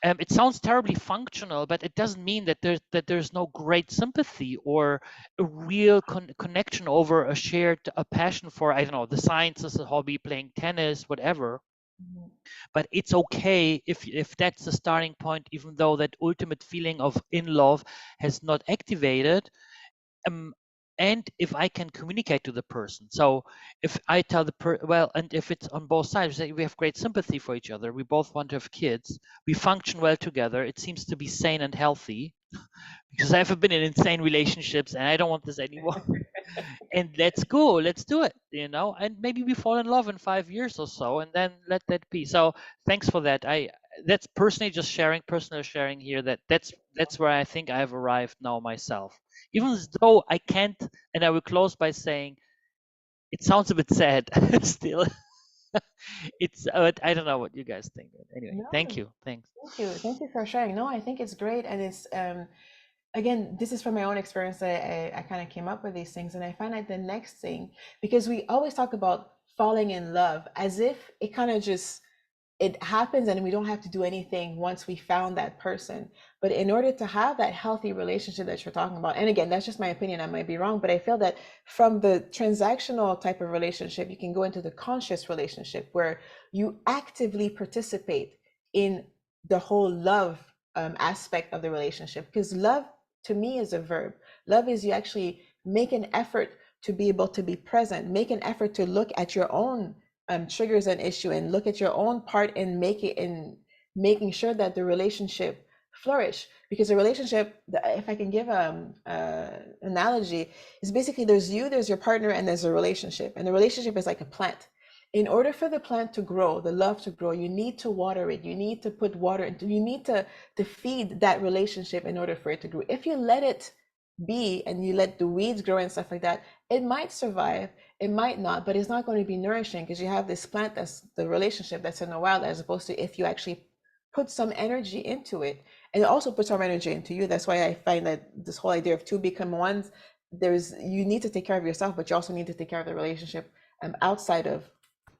It sounds terribly functional, but it doesn't mean that there's no great sympathy or a real connection over a shared passion for, I don't know, the sciences, a hobby, playing tennis, whatever. But it's okay if that's the starting point, even though that ultimate feeling of in love has not activated. And if I can communicate to the person. So if I tell and if it's on both sides, we have great sympathy for each other, we both want to have kids, we function well together, it seems to be sane and healthy, because I've been in insane relationships and I don't want this anymore. And let's go, let's do it, and maybe we fall in love in 5 years or so, and then let that be. So thanks for that. That's personally just personal sharing here, that's where I think I've arrived now myself, even though I can't. And I will close by saying it sounds a bit sad still. It's I don't know what you guys think. Anyway, No, thank you. Thanks. Thank you for sharing. No, I think it's great. And it's again, this is from my own experience that I kind of came up with these things. And I find that the next thing, because we always talk about falling in love as if it kind of just it happens and we don't have to do anything once we found that person. But in order to have that healthy relationship that you're talking about, and again, that's just my opinion, I might be wrong, but I feel that from the transactional type of relationship, you can go into the conscious relationship where you actively participate in the whole love aspect of the relationship. Because love to me is a verb. Love is you actually make an effort to be able to be present, make an effort to look at your own triggers an issue and look at your own part in making sure that the relationship flourish. Because a relationship, if I can give analogy, is basically there's you, there's your partner, and there's a relationship. And the relationship is like a plant. In order for the plant to grow, the love to grow, you need to water it. You need to put water into. You need to feed that relationship in order for it to grow. If you let it be and you let the weeds grow and stuff like that, it might survive, it might not, but it's not going to be nourishing because you have this plant that's the relationship that's in the wild, as opposed to if you actually put some energy into it, and it also puts some energy into you. That's why I find that this whole idea of two become ones, you need to take care of yourself, but you also need to take care of the relationship outside of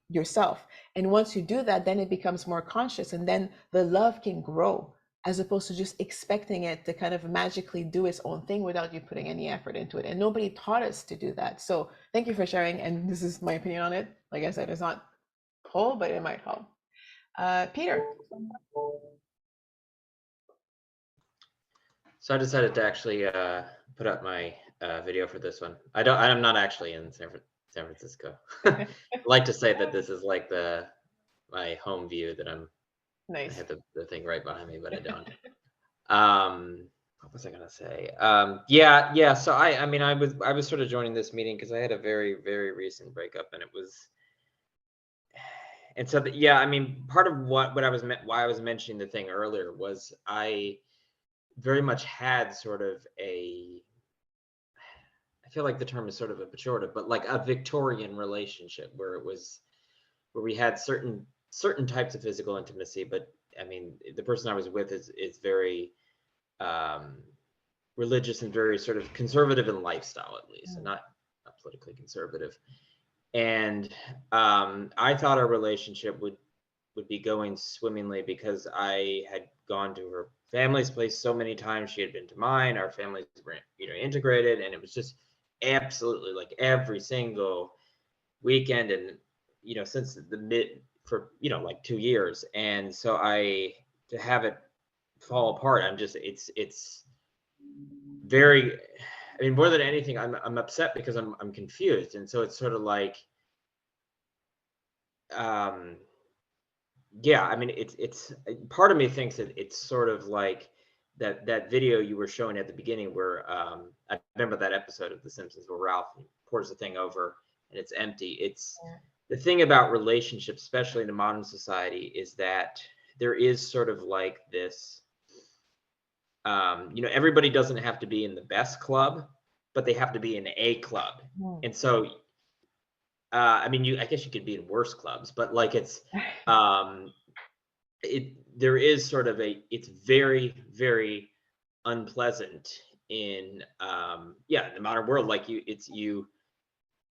yourself. And once you do that, then it becomes more conscious, and then the love can grow, as opposed to just expecting it to kind of magically do its own thing without you putting any effort into it. And nobody taught us to do that. So thank you for sharing. And this is my opinion on it. Like I said, it's not whole, but it might help. Peter. So I decided to actually put up my video for this one. I'm not actually in San Francisco. I like to say that this is like my home view, that Nice. I have the thing right behind me, but I don't. What was I gonna say? Yeah. So I mean, I was sort of joining this meeting because I had a very, very recent breakup, and so yeah, I mean, part of why I was mentioning the thing earlier was I very much had sort of I feel like the term is sort of a pejorative, but like a Victorian relationship where we had certain types of physical intimacy, but I mean, the person I was with is very religious and very sort of conservative in lifestyle, at least, and not politically conservative. And I thought our relationship would be going swimmingly because I had gone to her family's place so many times. She had been to mine. Our families were, integrated, and it was just absolutely like every single weekend, and since for like 2 years. And so to have it fall apart, it's very, I mean, more than anything, I'm upset because I'm confused. And so it's sort of like, yeah, I mean, it's part of me thinks that it's sort of like that video you were showing at the beginning where I remember that episode of The Simpsons where Ralph pours the thing over and it's empty. It's the thing about relationships, especially in a modern society, is that there is sort of like this, everybody doesn't have to be in the best club, but they have to be in a club. And so, I mean, I guess you could be in worse clubs, but like there is sort of it's very, very unpleasant in the modern world. Like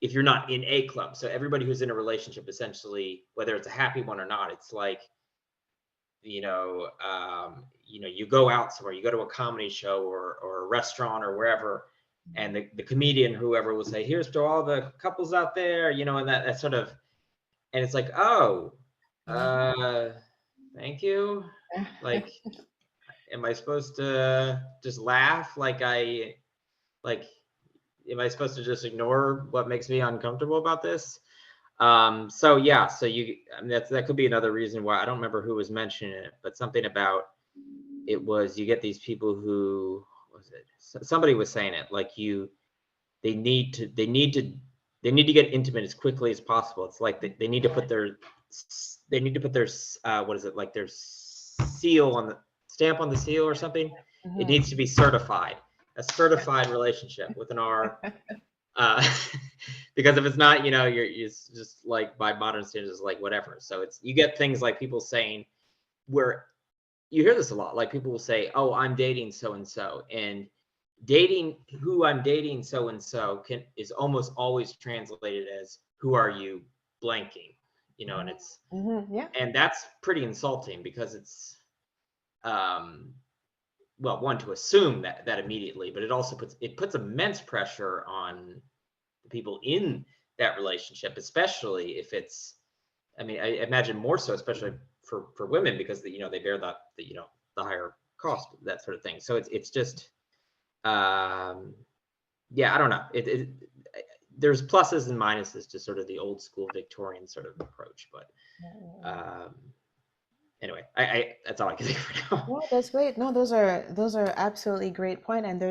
if you're not in a club. So everybody who's in a relationship, essentially, whether it's a happy one or not, it's like, you go out somewhere, you go to a comedy show or a restaurant or wherever, and the comedian, whoever, will say, here's to all the couples out there, and that sort of, and it's like, oh, thank you. Like, am I supposed to just laugh? Am I supposed to just ignore what makes me uncomfortable about this? So yeah, so that could be another reason why. I don't remember who was mentioning it, but something about it was, you get these people who, somebody was saying it, like they need to get intimate as quickly as possible. It's like they need to put their what is it, like their stamp on the seal or something. It needs to be certified, a certified relationship with an R. Because if it's not, you're just like, by modern standards, like whatever. So you get things like people saying, where you hear this a lot, like people will say, oh, I'm dating so-and-so, and dating who I'm dating so-and-so is almost always translated as, who are you blanking? you know, and it's, Yeah. and that's pretty insulting because it's, well, one, to assume that immediately, but it also puts immense pressure on the people in that relationship, especially if it's, I mean, I imagine more so, especially for women, because you know, they bear the you know, the higher cost, that sort of thing. So it's just, yeah, I don't know. There's pluses and minuses to sort of the old school Victorian sort of approach, but anyway, I that's all I can think for now. No, that's great. No, those are absolutely great point. And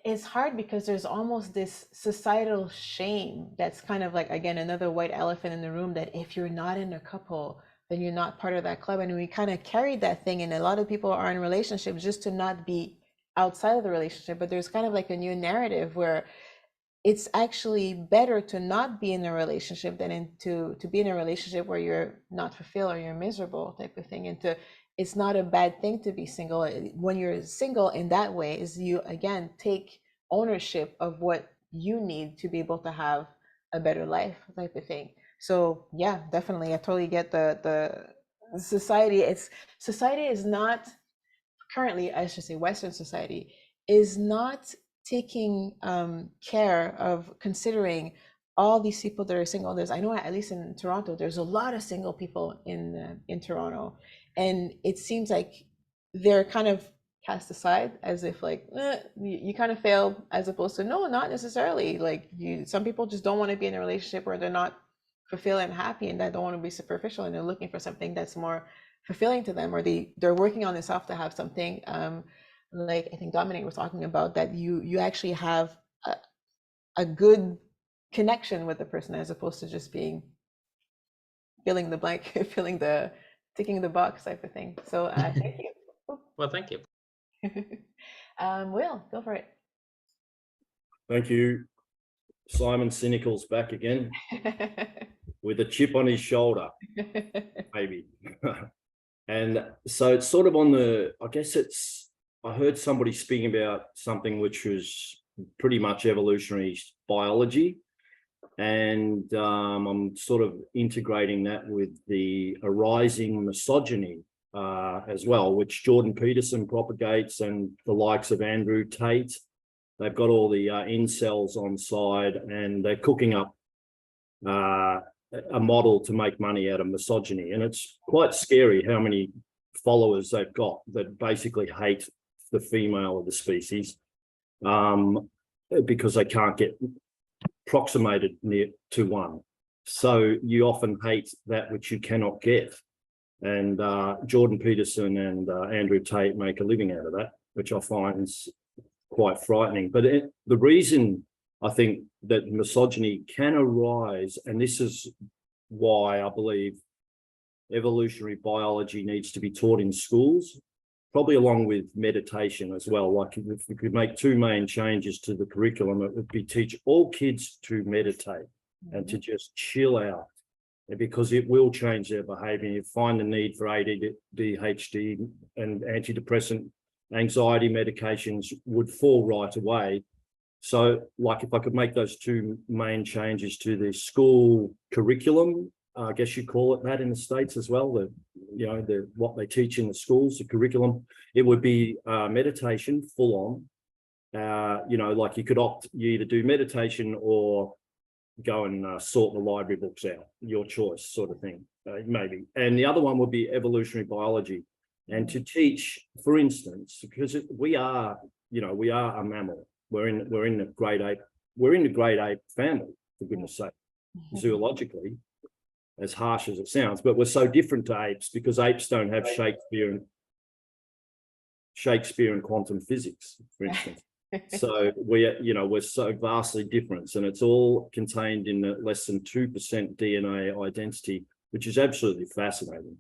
it's hard because there's almost this societal shame that's kind of like, again, another white elephant in the room, that if you're not in a couple, then you're not part of that club. And we kind of carried that thing, and a lot of people are in relationships just to not be outside of the relationship. But there's kind of like a new narrative where it's actually better to not be in a relationship than to be in a relationship where you're not fulfilled or you're miserable, type of thing. And it's not a bad thing to be single. When you're single in that way, is you again take ownership of what you need to be able to have a better life, type of thing. So yeah, definitely, I totally get the society. Society is not currently, I should say, Western society is not taking care of considering all these people that are single. I know, at least in Toronto, there's a lot of single people in Toronto, and it seems like they're kind of cast aside as if like you kind of failed, as opposed to no, not necessarily. Like some people just don't want to be in a relationship where they're not fulfilled and happy, and that don't want to be superficial, and they're looking for something that's more fulfilling to them, or they're working on themselves to have something like I think Dominic was talking about, that you actually have a good connection with the person, as opposed to just being filling the blank, ticking the box type of thing. So thank you. Well, thank you. Will, go for it. Thank you. Simon Cynical's back again with a chip on his shoulder, maybe. And so it's sort of on the, I guess I heard somebody speaking about something which was pretty much evolutionary biology. And I'm sort of integrating that with the arising misogyny as well, which Jordan Peterson propagates, and the likes of Andrew Tate. They've got all the incels on side, and they're cooking up a model to make money out of misogyny. And it's quite scary how many followers they've got that basically hate the female of the species because they can't get approximated near to one. So you often hate that which you cannot get. And Jordan Peterson and Andrew Tate make a living out of that, which I find is quite frightening. But the reason I think that misogyny can arise, and this is why I believe evolutionary biology needs to be taught in schools, probably along with meditation as well. Like if we could make two main changes to the curriculum, it would be teach all kids to meditate and to just chill out, because it will change their behavior. You find the need for ADHD and antidepressant anxiety medications would fall right away. So like if I could make those two main changes to the school curriculum, I guess you call it that in the States as well, what they teach in the schools, the curriculum, it would be meditation full on. Like you could you either do meditation or go and sort the library books out, your choice sort of thing, maybe. And the other one would be evolutionary biology. And to teach, for instance, because we are a mammal. We're in the great ape family, for goodness sake, zoologically, as harsh as it sounds, but we're so different to apes because apes don't have Shakespeare and quantum physics, for instance. So we're so vastly different, and it's all contained in the less than 2% DNA identity, which is absolutely fascinating.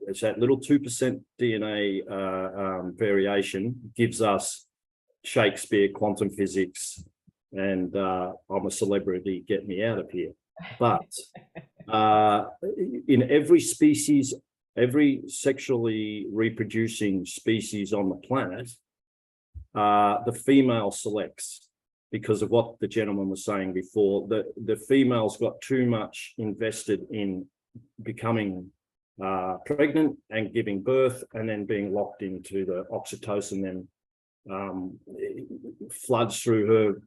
It's that little 2% DNA variation gives us Shakespeare, quantum physics, and I'm a celebrity, get me out of here. But in every species, every sexually reproducing species on the planet, the female selects. because of what the gentleman was saying before. The females got too much invested in becoming pregnant and giving birth, and then being locked into the oxytocin, then floods through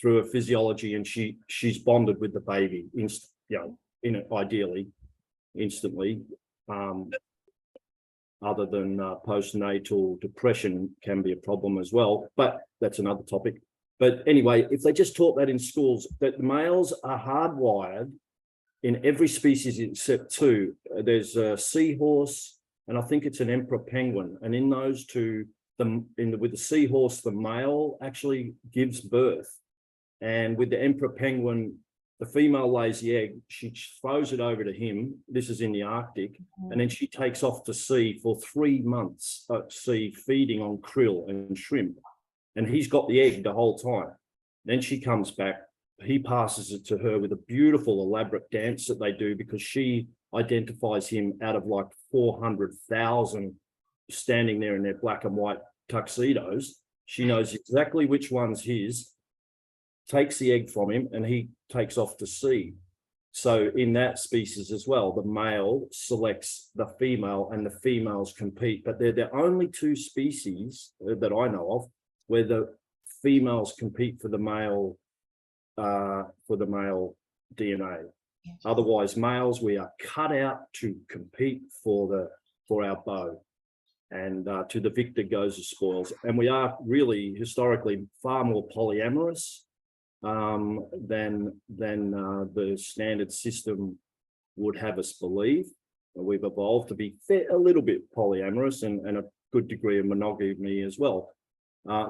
her physiology, and she's bonded with the baby, ideally instantly. Other than postnatal depression can be a problem as well, but that's another topic. But anyway, if they just taught that in schools, that males are hardwired in every species except two. There's a seahorse, and I think it's an emperor penguin. And in those two, with the seahorse, the male actually gives birth. And with the emperor penguin, the female lays the egg, she throws it over to him. This is in the Arctic. And then she takes off to sea for 3 months at sea, feeding on krill and shrimp. And he's got the egg the whole time. Then she comes back. He passes it to her with a beautiful, elaborate dance that they do, because she identifies him out of like 400,000 standing there in their black and white tuxedos. She knows exactly which one's his, takes the egg from him, and he takes off to sea. So in that species as well, the male selects the female and the females compete, but they're the only two species that I know of where the females compete for the male DNA. Otherwise, males, we are cut out to compete for our bow, and to the victor goes the spoils. And we are really historically far more polyamorous than the standard system would have us believe. We've evolved to be a little bit polyamorous and a good degree of monogamy as well.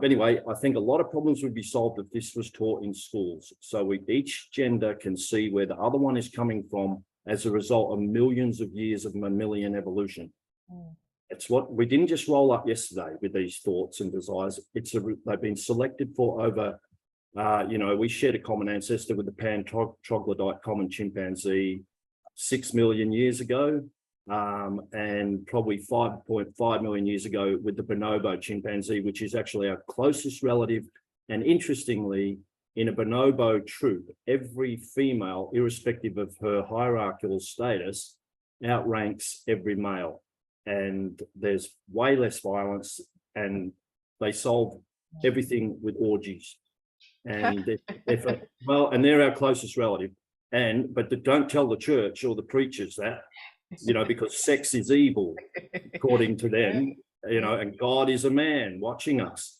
Anyway, I think a lot of problems would be solved if this was taught in schools. So each gender can see where the other one is coming from as a result of millions of years of mammalian evolution. It's what we didn't just roll up yesterday with these thoughts and desires. They've been selected for over, we shared a common ancestor with the pan-troglodyte common chimpanzee 6 million years ago. And probably 5.5 million years ago with the bonobo chimpanzee, which is actually our closest relative. And interestingly, in a bonobo troop, every female, irrespective of her hierarchical status, outranks every male. And there's way less violence, and they solve everything with orgies. And they're our closest relative. But don't tell the church or the preachers that, because sex is evil, according to them, and God is a man watching us.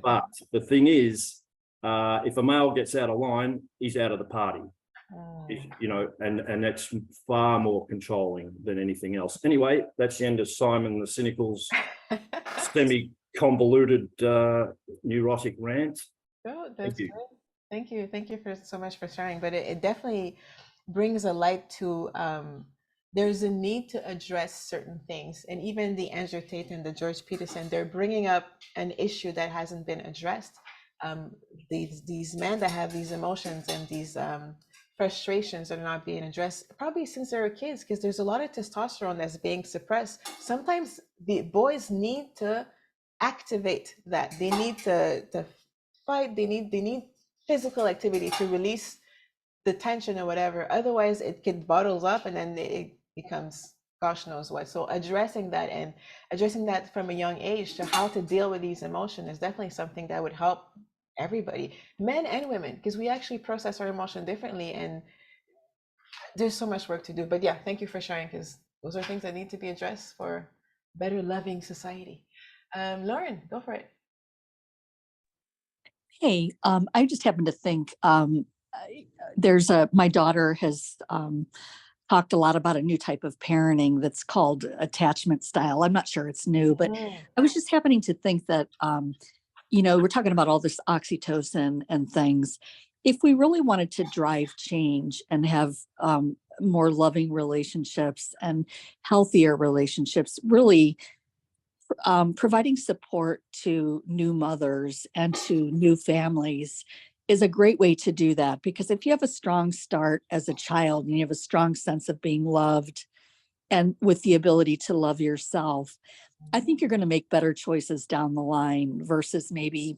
But the thing is, if a male gets out of line, he's out of the party, and that's far more controlling than anything else. Anyway, that's the end of Simon the Cynical's semi-convoluted neurotic rant. Oh, that's good. Thank you so much for sharing. But it definitely brings a light to there's a need to address certain things. And even the Andrew Tate and the George Peterson, they're bringing up an issue that hasn't been addressed. These men that have these emotions and these frustrations that are not being addressed, probably since they were kids, because there's a lot of testosterone that's being suppressed. Sometimes the boys need to activate that. They need to fight. They need physical activity to release the tension or whatever. Otherwise, it bottles up, and then it becomes gosh knows what. So addressing that from a young age to how to deal with these emotions is definitely something that would help everybody, men and women, because we actually process our emotion differently, and there's so much work to do. But yeah, thank you for sharing, because those are things that need to be addressed for better loving society. Lauren, go for it. Hey, I just happened to think my daughter has talked a lot about a new type of parenting that's called attachment style. I'm not sure it's new, but I was just happening to think that, we're talking about all this oxytocin and things. If we really wanted to drive change and have more loving relationships and healthier relationships, really providing support to new mothers and to new families is a great way to do that. Because if you have a strong start as a child and you have a strong sense of being loved and with the ability to love yourself, I think you're going to make better choices down the line versus maybe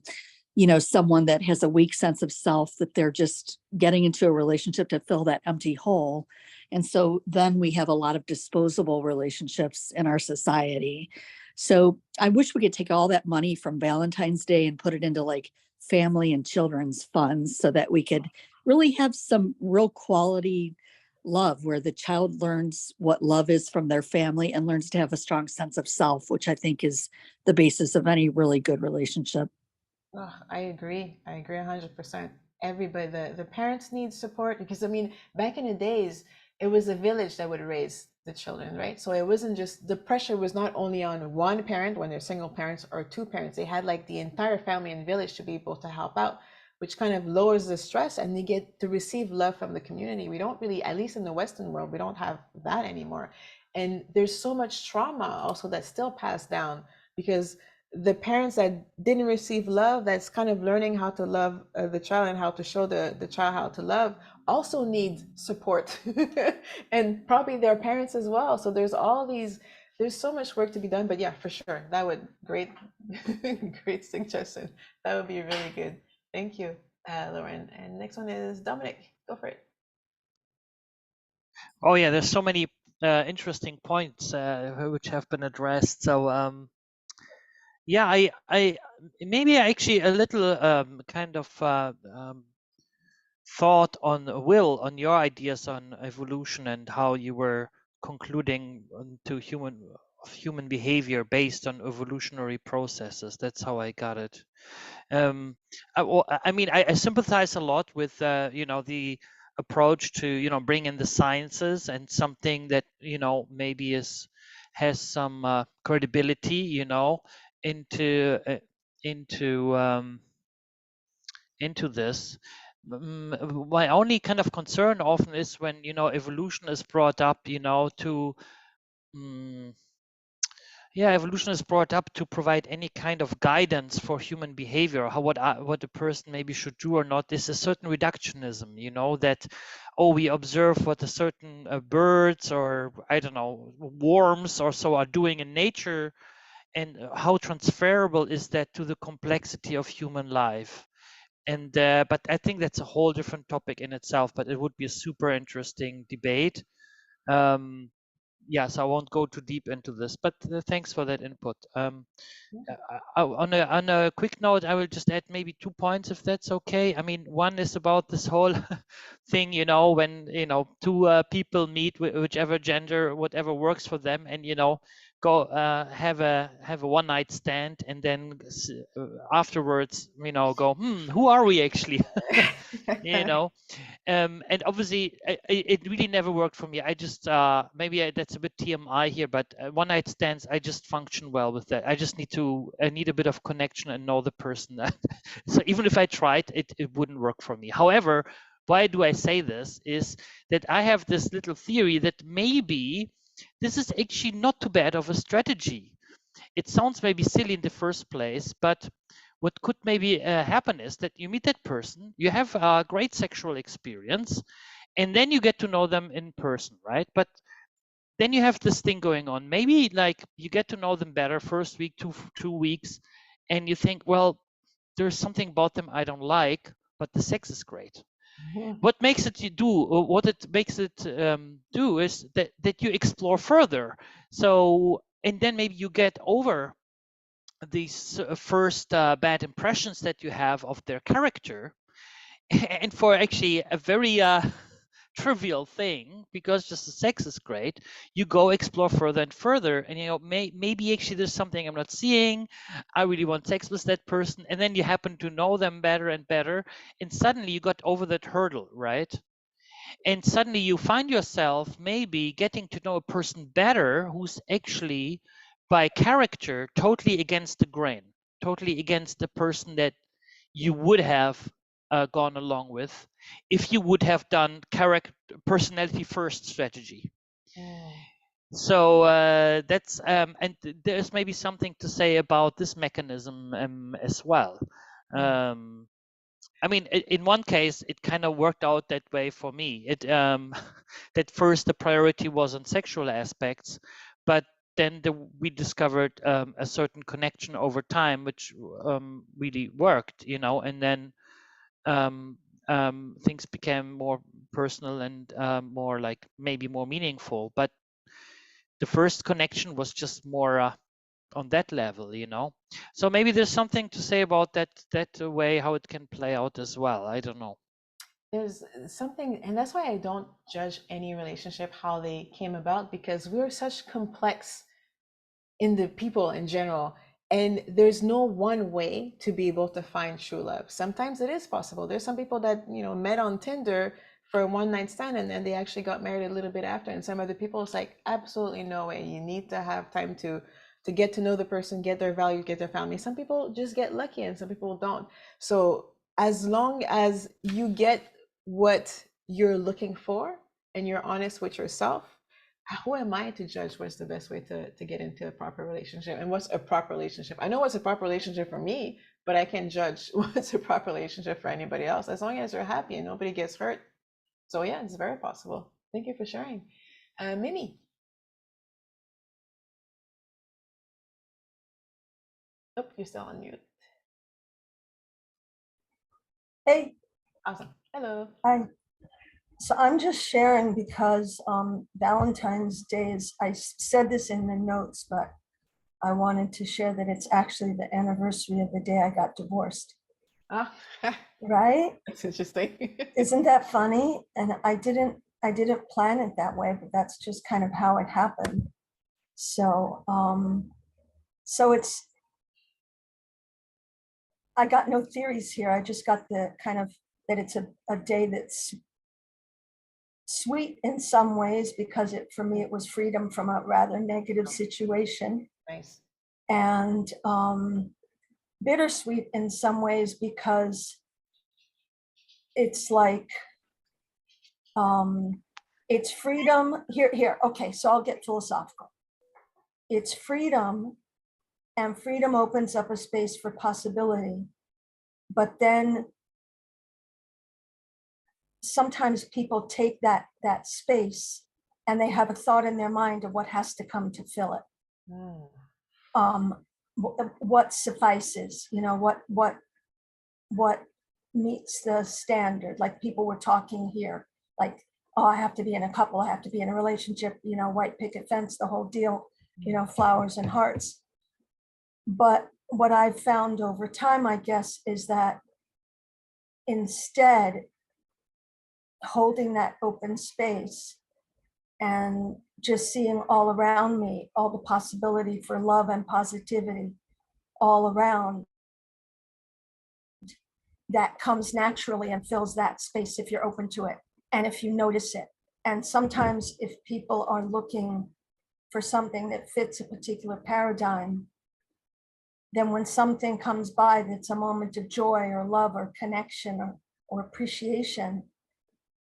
someone that has a weak sense of self, that they're just getting into a relationship to fill that empty hole. And so then we have a lot of disposable relationships in our society. So I wish we could take all that money from Valentine's Day and put it into like family and children's funds so that we could really have some real quality love where the child learns what love is from their family and learns to have a strong sense of self, which I think is the basis of any really good relationship. Oh, I agree. I agree 100%. Everybody, the parents need support because I mean, back in the days, it was a village that would raise the children, right? So it wasn't just the pressure was not only on one parent when they're single parents or two parents. They had like the entire family and village to be able to help out, which kind of lowers the stress and they get to receive love from the community. We don't really, at least in the Western world, we don't have that anymore. And there's so much trauma also that's still passed down because the parents that didn't receive love, that's kind of learning how to love the child and how to show the child how to love, also need support and probably their parents as well. So there's so much work to be done, but yeah, for sure, that would great great suggestion. That would be really good. Thank you, Lauren. And next one is Dominic. Go for it. Oh yeah, there's so many interesting points which have been addressed. So yeah, I maybe actually a little kind of thought on Will, on your ideas on evolution and how you were concluding to human behavior based on evolutionary processes. That's how I got it. I mean, I sympathize a lot with the approach to bring in the sciences and something that maybe has some credibility into into this. My only kind of concern often is when evolution is brought up to evolution is brought up to provide any kind of guidance for human behavior, what a person maybe should do or not. This is certain reductionism, that we observe what a certain birds or I don't know, worms or so are doing in nature, and how transferable is that to the complexity of human life. And but I think that's a whole different topic in itself, but it would be a super interesting debate. So I won't go too deep into this, but thanks for that input. On a quick note, I will just add maybe 2 points if that's okay. I mean, one is about this whole thing, when two people meet, whichever gender, whatever works for them, and go have a one night stand, and then afterwards go, who are we actually? And obviously it really never worked for me. I just maybe that's a bit TMI here, but one night stands, I just function well with that. I just need a bit of connection and know the person. So even if I tried, it wouldn't work for me. However, why do I say this is that I have this little theory that maybe this is actually not too bad of a strategy. It sounds maybe silly in the first place, but what could maybe happen is that you meet that person, you have a great sexual experience, and then you get to know them in person, right? But then you have this thing going on. Maybe like you get to know them better first week, two weeks, and you think, well, there's something about them I don't like, but the sex is great. What makes it do is that you explore further. So, and then maybe you get over these first bad impressions that you have of their character, and for actually a very trivial thing, because just the sex is great, you go explore further and further, and maybe actually there's something I'm not seeing. I really want sex with that person, and then you happen to know them better and better, and suddenly you got over that hurdle, right? And suddenly you find yourself maybe getting to know a person better who's actually by character totally against the grain, totally against the person that you would have gone along with if you would have done personality first strategy. So that's and there's maybe something to say about this mechanism as well. I mean, in one case, it kind of worked out that way for me. That first the priority was on sexual aspects, but then we discovered a certain connection over time, which really worked, you know, and then things became more personal and more like maybe more meaningful. But the first connection was just more on that level, you know. So maybe there's something to say about that way how it can play out as well. I don't know. There's something, and that's why I don't judge any relationship how they came about, because we're such complex in the people in general, and there's no one way to be able to find true love. Sometimes it is possible. There's some people that, you know, met on Tinder for a one night stand and then they actually got married a little bit after, and some other people, it's like absolutely no way. You need to have time to get to know the person, get their value, get their family. Some people just get lucky and some people don't. So as long as you get what you're looking for and you're honest with yourself, who am I to judge what's the best way to get into a proper relationship and what's a proper relationship? I know what's a proper relationship for me, but I can't judge what's a proper relationship for anybody else, as long as you're happy and nobody gets hurt. So yeah, it's very possible. Thank you for sharing. Mimi. Oh, you're still on mute. Hey. Awesome. Hello. Hi. So I'm just sharing because Valentine's Day is, I said this in the notes, but I wanted to share that it's actually the anniversary of the day I got divorced. Ah, right? That's interesting. Isn't that funny? And I didn't plan it that way, but that's just kind of how it happened. So it's, I got no theories here. I just got the kind of that it's a day that's sweet in some ways, because for me, it was freedom from a rather negative situation. Nice. And bittersweet in some ways, because it's like, it's freedom here. Okay, so I'll get philosophical. It's freedom, and freedom opens up a space for possibility. But then sometimes people take that space and they have a thought in their mind of what has to come to fill it. What suffices, you know, what meets the standard. Like people were talking here, like, oh, I have to be in a couple, I have to be in a relationship, you know, white picket fence, the whole deal, you know, flowers and hearts. But what I've found over time, I guess, is that instead, holding that open space and just seeing all around me, all the possibility for love and positivity all around, that comes naturally and fills that space if you're open to it and if you notice it. And sometimes if people are looking for something that fits a particular paradigm, then when something comes by that's a moment of joy or love or connection or appreciation,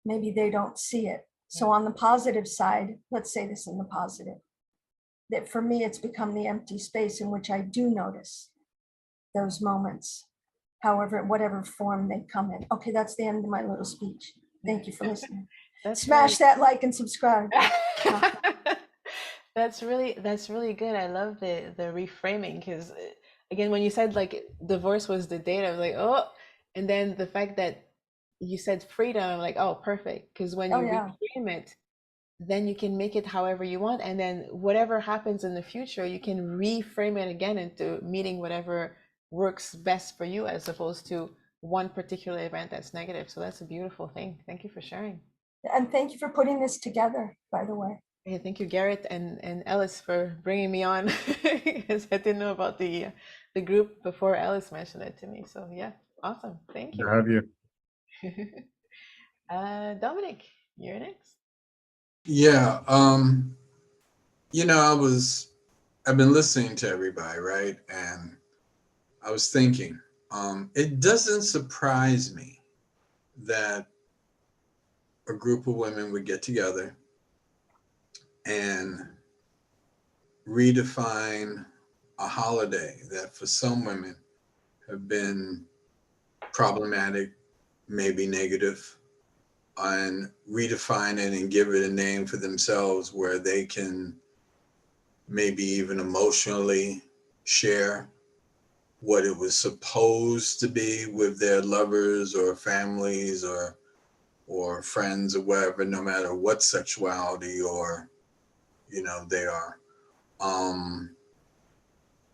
maybe they don't see it. So on the positive side, let's say this in the positive, that for me, it's become the empty space in which I do notice those moments, however, whatever form they come in. Okay, that's the end of my little speech. Thank you for listening. Smash that like and subscribe. That's really good. I love the reframing, because again, when you said like divorce was the date, I was like, oh, and then the fact that you said freedom, I'm like, oh, perfect. Because when you reframe it, then you can make it however you want. And then whatever happens in the future, you can reframe it again into meeting whatever works best for you, as opposed to one particular event that's negative. So that's a beautiful thing. Thank you for sharing. And thank you for putting this together, by the way. Hey, thank you, Garrett and Ellis, for bringing me on, because I didn't know about the group before Ellis mentioned it to me. So yeah, awesome. Thank you. To have you. Dominic, you're next. Yeah, you know, I've been listening to everybody, right? And I was thinking, it doesn't surprise me that a group of women would get together and redefine a holiday that for some women have been problematic, maybe negative, and redefine it and give it a name for themselves where they can maybe even emotionally share what it was supposed to be with their lovers or families or friends or whatever, no matter what sexuality or, you know, they are.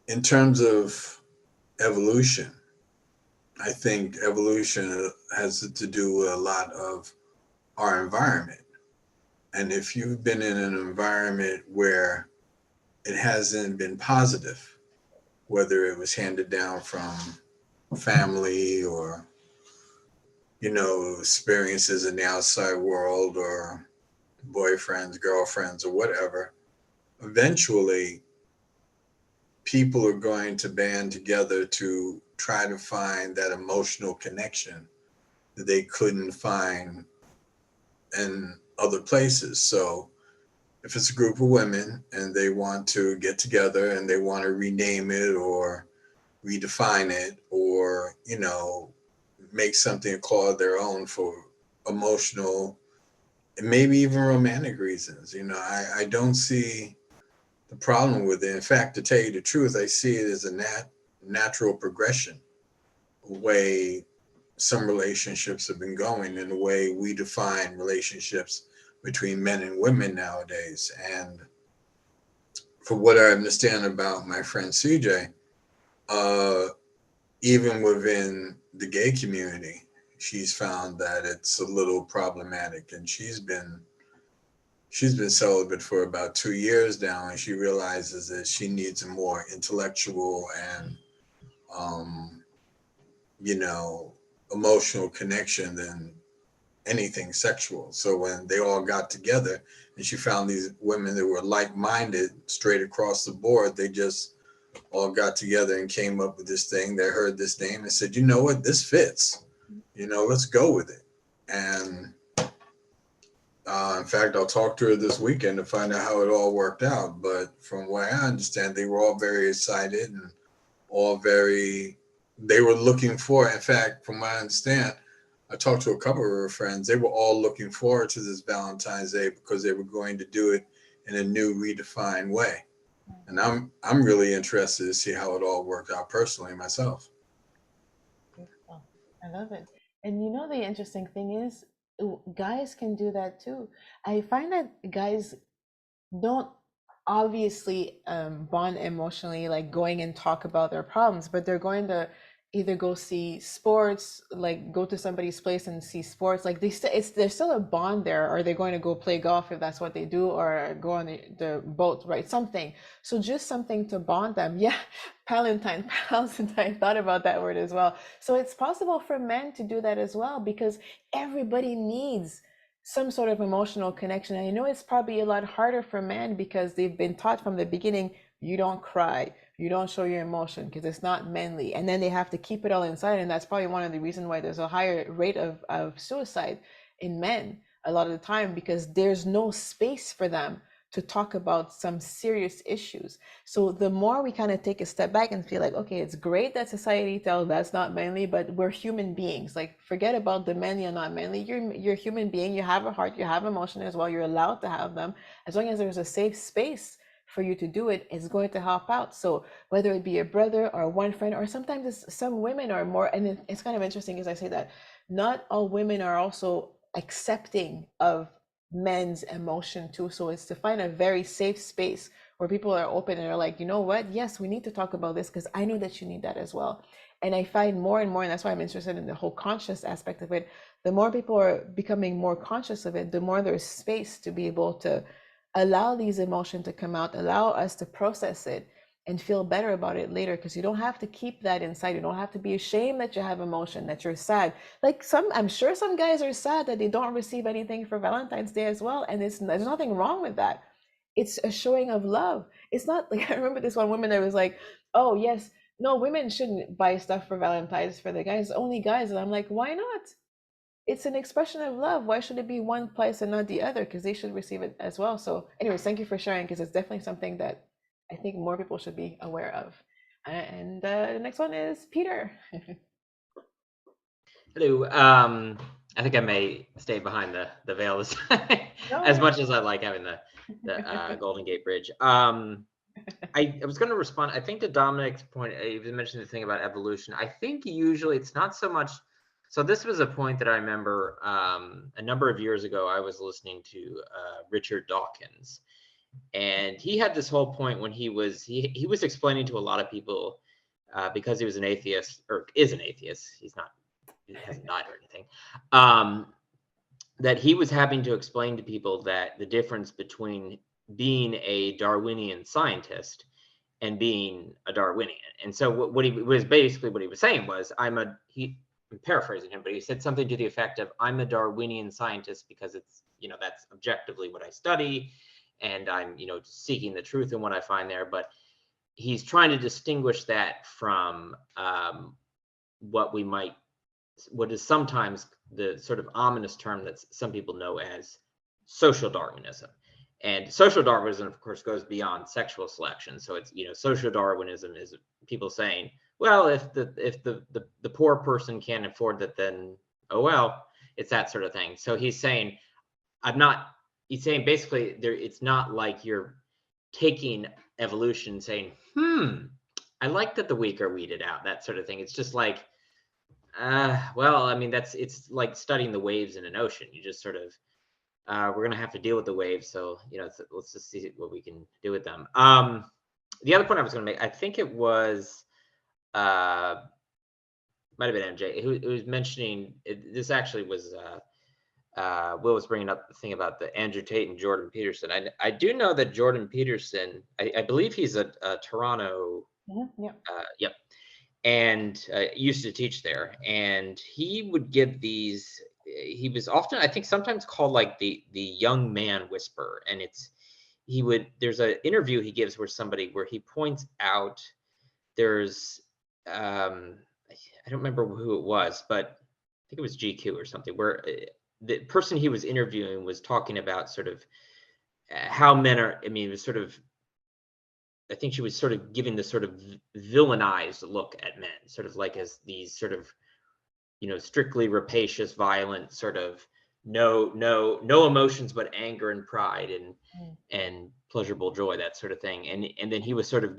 In terms of evolution, I think evolution has to do with a lot of our environment. And if you've been in an environment where it hasn't been positive, whether it was handed down from family or, you know, experiences in the outside world or boyfriends, girlfriends, or whatever, eventually people are going to band together to try to find that emotional connection that they couldn't find in other places. So if it's a group of women and they want to get together and they want to rename it or redefine it or, you know, make something called their own for emotional and maybe even romantic reasons, you know, I don't see the problem with it. In fact, to tell you the truth, I see it as a natural progression, a way some relationships have been going and the way we define relationships between men and women nowadays. And for what I understand about my friend CJ, even within the gay community, she's found that it's a little problematic, and she's been celibate for about 2 years now, and she realizes that she needs a more intellectual and you know, emotional connection than anything sexual. So when they all got together and she found these women that were like-minded straight across the board, they just all got together and came up with this thing. They heard this name and said, you know what, this fits, you know, let's go with it. And in fact, I'll talk to her this weekend to find out how it all worked out. But from what I understand, they were all very excited and all they were looking for. In fact, from what I understand, I talked to a couple of her friends. They were all looking forward to this Valentine's Day because they were going to do it in a new, redefined way. And I'm really interested to see how it all worked out personally myself. Beautiful. I love it. And you know, the interesting thing is, guys can do that too. I find that guys don't obviously bond emotionally, like going and talk about their problems, but they're going to either go see sports, like go to somebody's place and see sports, like there's still a bond there, or they're going to go play golf if that's what they do, or go on the boat, right? Something. So just something to bond them. Yeah, Palantine, I thought about that word as well. So it's possible for men to do that as well, because everybody needs some sort of emotional connection. And I know it's probably a lot harder for men because they've been taught from the beginning, you don't cry, you don't show your emotion because it's not manly. And then they have to keep it all inside. And that's probably one of the reasons why there's a higher rate of suicide in men a lot of the time, because there's no space for them to talk about some serious issues. So the more we kind of take a step back and feel like, okay, it's great that society tells that's not manly, but we're human beings. Like, forget about the manly and not manly. You're a human being. You have a heart. You have emotion as well. You're allowed to have them. As long as there's a safe space for you to do it, it's going to help out. So whether it be a brother or one friend, or sometimes some women are more, and it's kind of interesting as I say that, not all women are also accepting of men's emotion too. So it's to find a very safe space where people are open and are like, you know what, yes, we need to talk about this because I know that you need that as well. And I find more and more, and that's why I'm interested in the whole conscious aspect of it, the more people are becoming more conscious of it, the more there's space to be able to allow these emotions to come out, allow us to process it and feel better about it later, because you don't have to keep that inside. You don't have to be ashamed that you have emotion, that you're sad. Like I'm sure some guys are sad that they don't receive anything for Valentine's Day as well, and there's nothing wrong with that. It's a showing of love. It's not like, I remember this one woman that was like, oh yes, no, women shouldn't buy stuff for Valentine's for the guys, only guys. And I'm like, why not? It's an expression of love. Why should it be one place and not the other? Because they should receive it as well. So anyways, thank you for sharing, because it's definitely something that I think more people should be aware of. And the next one is Peter. Hello. I think I may stay behind the veil this time, as much as I like having the Golden Gate Bridge. I was going to respond. I think to Dominic's point, you mentioned the thing about evolution. I think usually it's not so much. So this was a point that I remember a number of years ago. I was listening to Richard Dawkins, and he had this whole point when he was explaining to a lot of people because he was an atheist, or is an atheist. He hasn't died or anything. That he was having to explain to people that the difference between being a Darwinian scientist and being a Darwinian. And so what he was saying was, I'm paraphrasing him, but he said something to the effect of, I'm a Darwinian scientist because it's, that's objectively what I study, and I'm, seeking the truth in what I find there. But he's trying to distinguish that from what is sometimes the sort of ominous term that some people know as social Darwinism. And social Darwinism, of course, goes beyond sexual selection. So it's, social Darwinism is people saying, well, if the poor person can't afford that, then oh well, it's that sort of thing. So he's saying, basically it's not like you're taking evolution and saying, I like that the weak are weeded out, that sort of thing. It's just like, well, I mean, it's like studying the waves in an ocean. You just sort of, we're going to have to deal with the waves. So, let's just see what we can do with them. The other point I was going to make, I think it was, might have been MJ who was mentioning, this actually was, Will was bringing up the thing about the Andrew Tate and Jordan Peterson. I do know that Jordan Peterson, I believe he's a Toronto, yep, and used to teach there, and he would give these, he was often, I think sometimes called like the young man whisperer. And there's an interview he gives where he points out there's, I don't remember who it was, but I think it was GQ or something, where the person he was interviewing was talking about sort of how men are, it was sort of, I think she was sort of giving the sort of villainized look at men, sort of like as these sort of, strictly rapacious, violent, sort of no emotions but anger and pride and pleasurable joy, that sort of thing. And then he was sort of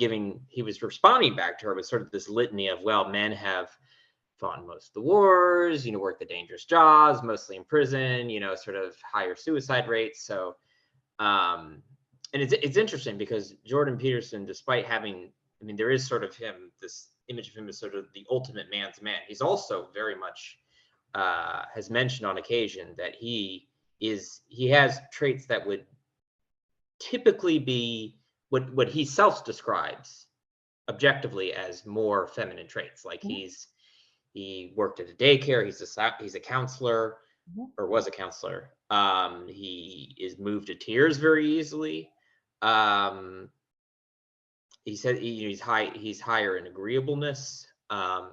responding back to her with sort of this litany of, well, men have fought in most of the wars, worked the dangerous jobs, mostly in prison, sort of higher suicide rates. So, and it's interesting because Jordan Peterson, despite having, there is sort of this image of him as sort of the ultimate man's man. He's also very much has mentioned on occasion that he has traits that would typically be what he self-describes objectively as more feminine traits. Like he worked at a daycare. He's a counselor, or was a counselor. He is moved to tears very easily. He said he's higher in agreeableness and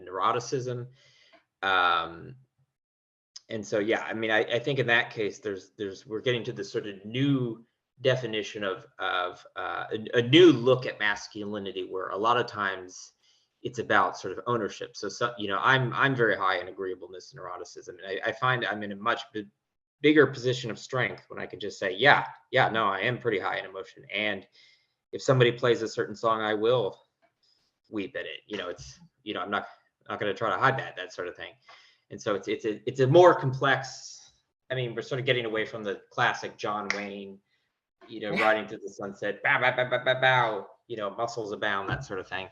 neuroticism. And so, yeah, I think in that case, we're getting to this sort of new definition of a new look at masculinity, where a lot of times it's about sort of ownership. So I'm very high in agreeableness and neuroticism, and I find I'm in a much bigger position of strength when I can just say, yeah, no, I am pretty high in emotion, and if somebody plays a certain song, I will weep at it. It's, I'm not going to try to hide that sort of thing. And so it's a more complex. We're sort of getting away from the classic John Wayne, riding through the sunset, bow, bow, bow, bow, bow, bow, muscles abound, that sort of thing.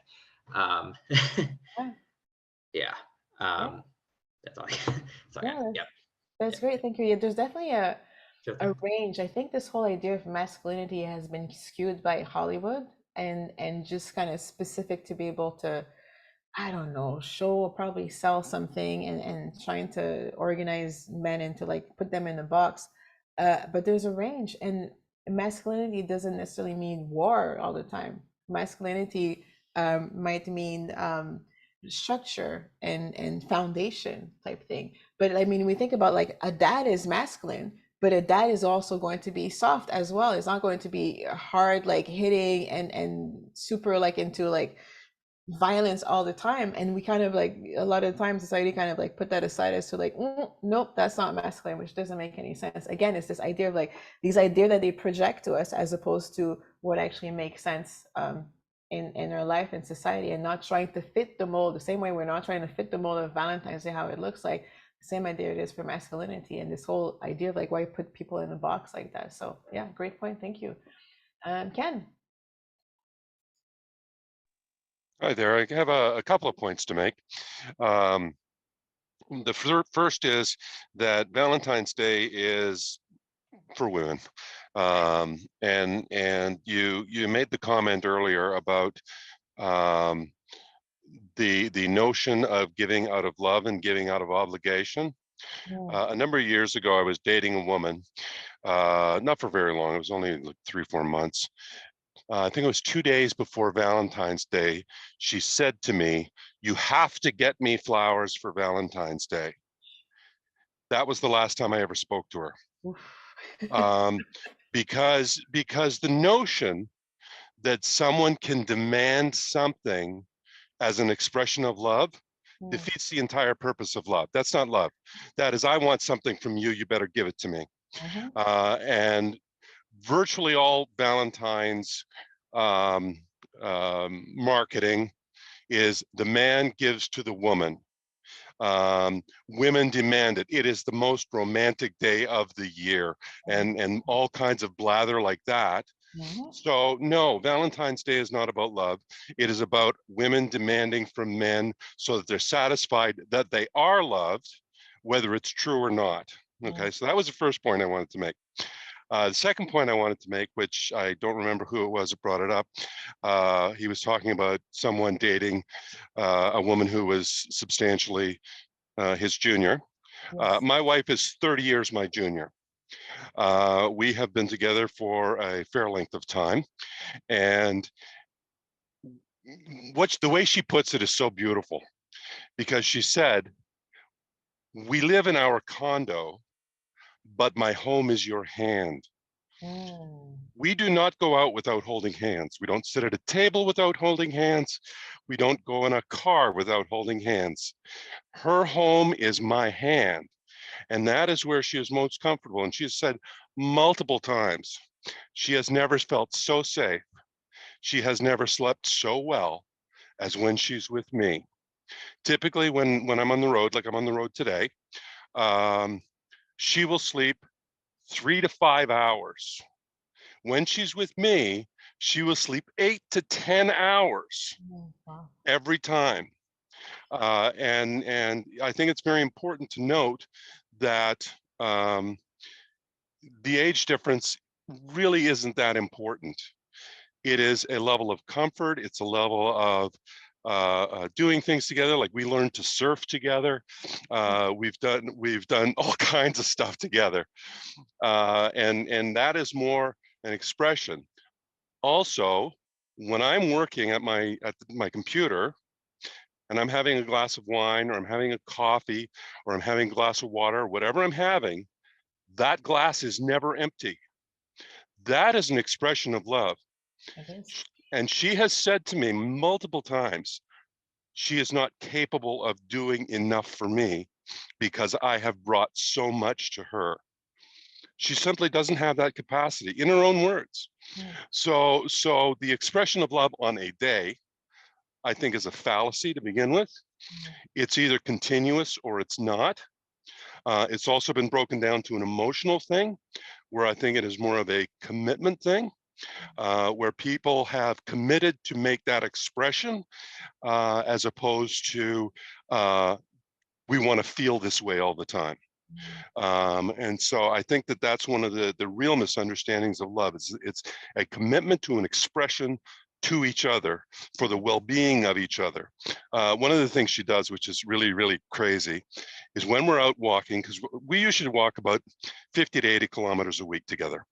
Yeah. That's all. Yeah. That's great. Thank you. Yeah, there's definitely a range. I think this whole idea of masculinity has been skewed by Hollywood and just kind of specific to be able to, I don't know, show or probably sell something and trying to organize men into like put them in a box. But there's a range, and masculinity doesn't necessarily mean war all the time. Masculinity might mean structure and foundation type thing. But we think about like a dad is masculine, but a dad is also going to be soft as well. It's not going to be hard, like hitting and super like into like violence all the time, and we kind of like, a lot of times society kind of like put that aside as to like, nope, that's not masculine, which doesn't make any sense. Again, it's this idea of like these ideas that they project to us as opposed to what actually makes sense in our life and society, and not trying to fit the mold the same way we're not trying to fit the mold of Valentine's Day, how it looks like. The same idea it is for masculinity, and this whole idea of like, why put people in a box like that. So yeah, great point, thank you. Ken. Hi there. I have a couple of points to make. The first is that Valentine's Day is for women, and you made the comment earlier about the notion of giving out of love and giving out of obligation. A number of years ago, I was dating a woman, not for very long. It was only like 3-4 months. I think it was 2 days before Valentine's Day, she said to me, "You have to get me flowers for Valentine's Day." That was the last time I ever spoke to her. Because the notion that someone can demand something as an expression of love defeats the entire purpose of love. That's not love. That is, I want something from you, you better give it to me. And virtually all Valentine's marketing is the man gives to the woman. Women demand it. It is the most romantic day of the year, and all kinds of blather like that. So no, Valentine's Day is not about love. It is about women demanding from men so that they're satisfied that they are loved, whether it's true or not. Okay, so that was the first point I wanted to make. The second point I wanted to make, which I don't remember who it was that brought it up, he was talking about someone dating a woman who was substantially his junior. My wife is 30 years my junior. We have been together for a fair length of time, and the way she puts it is so beautiful, because she said, "We live in our condo, but my home is your hand." We do not go out without holding hands. We don't sit at a table without holding hands. We don't go in a car without holding hands. Her home is my hand, and that is where she is most comfortable. And she has said multiple times, she has never felt so safe. She has never slept so well as when she's with me. Typically, when I'm on the road, like I'm on the road today, she will sleep 3 to 5 hours. When she's with me, she will sleep 8 to 10 hours every time. And I think it's very important to note that the age difference really isn't that important. It is a level of comfort. It's a level of doing things together. Like we learned to surf together. We've done all kinds of stuff together, and that is more an expression. Also, when I'm working at my computer, and I'm having a glass of wine, or I'm having a coffee, or I'm having a glass of water, whatever I'm having, that glass is never empty. That is an expression of love. And she has said to me multiple times, she is not capable of doing enough for me because I have brought so much to her. She simply doesn't have that capacity, in her own words. So the expression of love on a day, I think, is a fallacy to begin with. It's either continuous or it's not. It's also been broken down to an emotional thing, where I think it is more of a commitment thing, where people have committed to make that expression, as opposed to we want to feel this way all the time. And so I think that that's one of the real misunderstandings of love. It's a commitment to an expression to each other for the well-being of each other. One of the things she does, which is really, really crazy, is when we're out walking, because we usually walk about 50 to 80 kilometers a week together.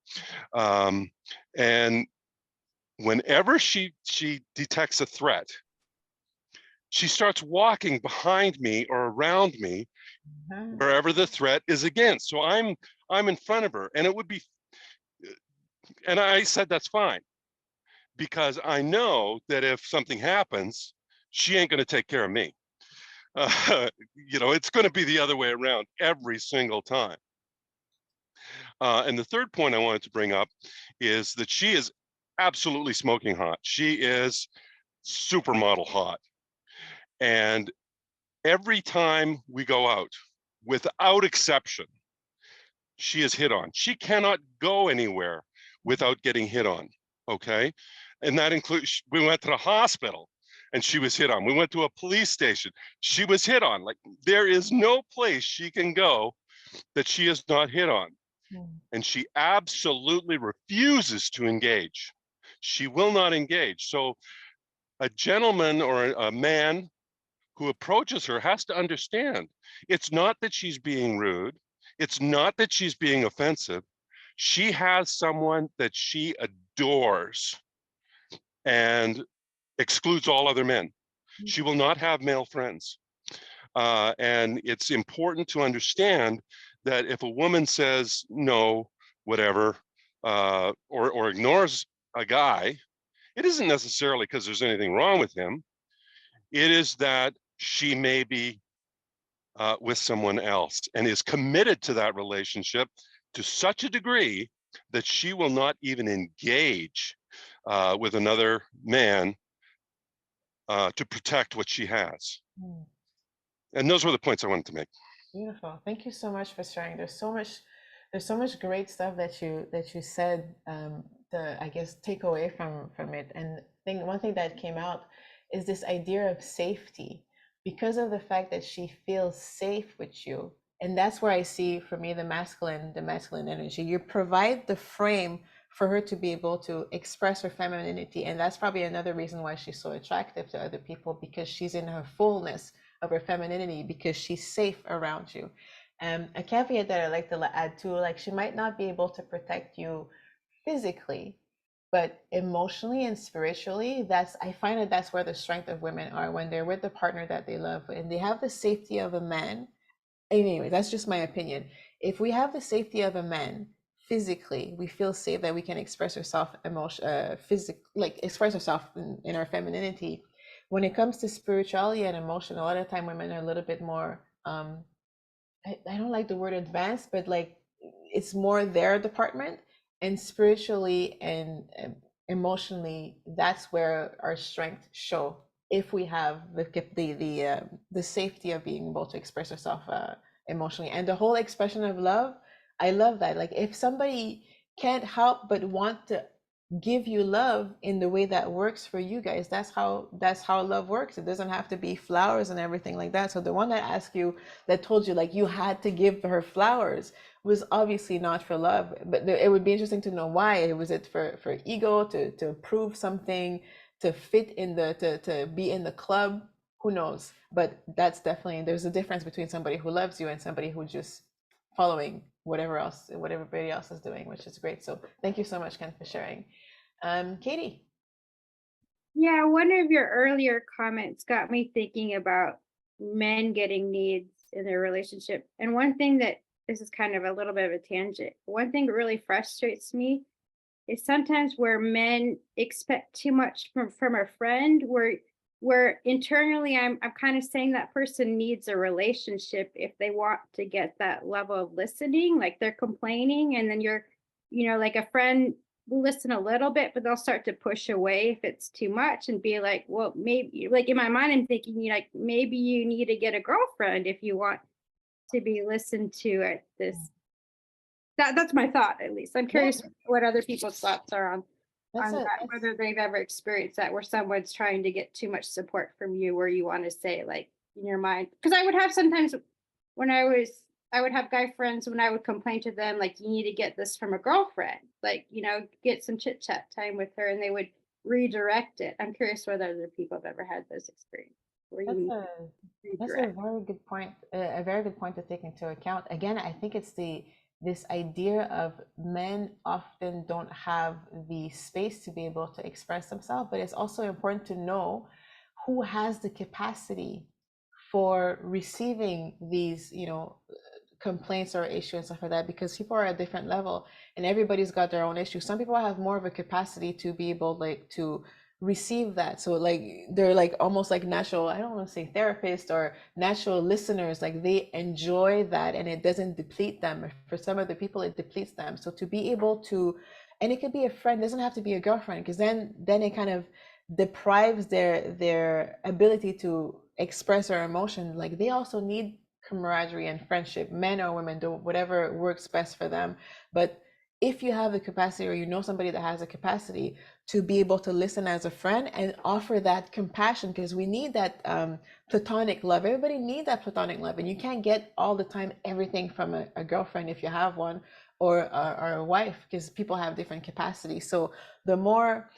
And whenever she detects a threat, she starts walking behind me or around me, wherever the threat is against. So I'm in front of her, and it would be, and I said, that's fine, because I know that if something happens, she ain't going to take care of me. You know, it's going to be the other way around every single time. And the third point I wanted to bring up is that she is absolutely smoking hot. She is supermodel hot. And every time we go out, without exception, she is hit on. She cannot go anywhere without getting hit on, okay? And that includes, we went to the hospital and she was hit on. We went to a police station, she was hit on. Like, there is no place she can go that she is not hit on. And she absolutely refuses to engage. She will not engage. So a gentleman or a man who approaches her has to understand, it's not that she's being rude. It's not that she's being offensive. She has someone that she adores and excludes all other men. She will not have male friends. And it's important to understand that if a woman says no, whatever, or ignores a guy, it isn't necessarily because there's anything wrong with him. It is that she may be with someone else and is committed to that relationship to such a degree that she will not even engage with another man to protect what she has. And those were the points I wanted to make. Beautiful. Thank you so much for sharing. There's so much great stuff that you said to, I guess, take away from it. And one thing that came out is this idea of safety, because of the fact that she feels safe with you. And that's where I see, for me, the masculine energy. You provide the frame for her to be able to express her femininity. And that's probably another reason why she's so attractive to other people, because she's in her fullness of her femininity, because she's safe around you. A caveat that I like to add too, like, she might not be able to protect you physically, but emotionally and spiritually, I find that that's where the strength of women are, when they're with the partner that they love and they have the safety of a man. Anyway, that's just my opinion. If we have the safety of a man physically, we feel safe that we can express ourselves express ourselves in our femininity. When it comes to spirituality and emotion, a lot of time women are a little bit more I don't like the word advanced, but like, it's more their department. And spiritually and emotionally, that's where our strength show, if we have the safety of being able to express ourselves emotionally. And the whole expression of love, I love that. Like, if somebody can't help but want to give you love in the way that works for you guys, that's how love works. It doesn't have to be flowers and everything like that. So the one that asked you, that told you like you had to give her flowers, was obviously not for love. But it would be interesting to know why. Was it for ego, to prove something, to fit in to be in the club? Who knows? But that's definitely, there's a difference between somebody who loves you and somebody who just following what everybody else is doing, which is great. So thank you so much, Ken, for sharing. Katie. Yeah, one of your earlier comments got me thinking about men getting needs in their relationship. And one thing that, this is kind of a little bit of a tangent, one thing that really frustrates me is sometimes where men expect too much from a friend, where internally I'm kind of saying that person needs a relationship if they want to get that level of listening, like they're complaining, and then you're, like a friend will listen a little bit, but they'll start to push away if it's too much and be like, well, maybe, like in my mind, I'm thinking, like, maybe you need to get a girlfriend if you want to be listened to at this. That's my thought, at least. I'm curious what other people's thoughts are on that, whether they've ever experienced that, where someone's trying to get too much support from you, where you want to say, like, in your mind, because I would have sometimes when I would have guy friends, when I would complain to them, like, you need to get this from a girlfriend, like, get some chit chat time with her, and they would redirect it. I'm curious whether other people have ever had those experiences. That's a very good point. A very good point to take into account. Again, I think it's this idea of men often don't have the space to be able to express themselves, but it's also important to know who has the capacity for receiving these, complaints or issues and stuff like that, because people are at a different level and everybody's got their own issues. Some people have more of a capacity to be able to receive that. So like they're like almost like natural, I don't want to say therapists or natural listeners, like they enjoy that and it doesn't deplete them. For some other people it depletes them. So to be able to, and it could be a friend, doesn't have to be a girlfriend, because then it kind of deprives their ability to express their emotion. Like they also need camaraderie and friendship, men or women, do whatever works best for them. But if you have the capacity, or you know somebody that has a capacity to be able to listen as a friend and offer that compassion, because we need that platonic love. Everybody needs that platonic love, and you can't get all the time everything from a girlfriend if you have one, or a wife, because people have different capacities. So the more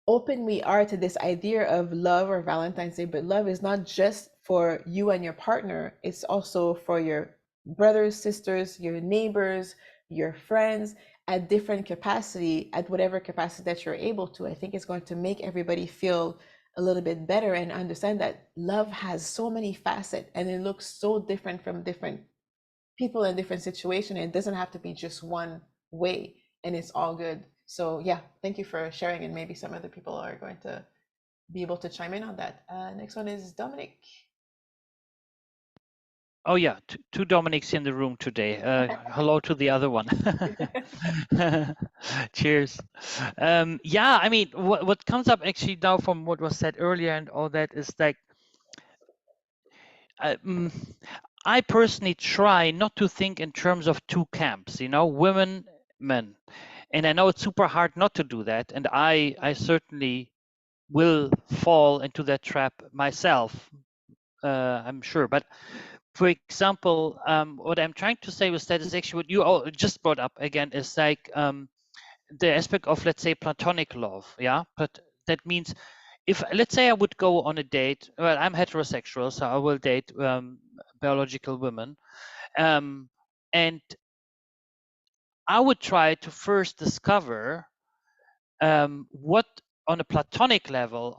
open we are to this idea of love or Valentine's Day, but love is not just for you and your partner, it's also for your brothers, sisters, your neighbors, your friends, at different capacity, at whatever capacity that you're able to. I think it's going to make everybody feel a little bit better and understand that love has so many facets and it looks so different from different people in different situations. It doesn't have to be just one way, and it's all good. So yeah, thank you for sharing, and maybe some other people are going to be able to chime in on that. Next one is Dominic. Oh yeah, two Dominics in the room today. Hello to the other one. Cheers. Yeah, I mean, what comes up actually now from what was said earlier and all that is like, I personally try not to think in terms of two camps, you know, women, men. And I know it's super hard not to do that. And I certainly will fall into that trap myself, I'm sure. But for example, what I'm trying to say was that is actually what you all just brought up again is like the aspect of, let's say, platonic love. Yeah, but that means if, let's say, I would go on a date. Well, I'm heterosexual, so I will date biological women, and I would try to first discover what on a platonic level,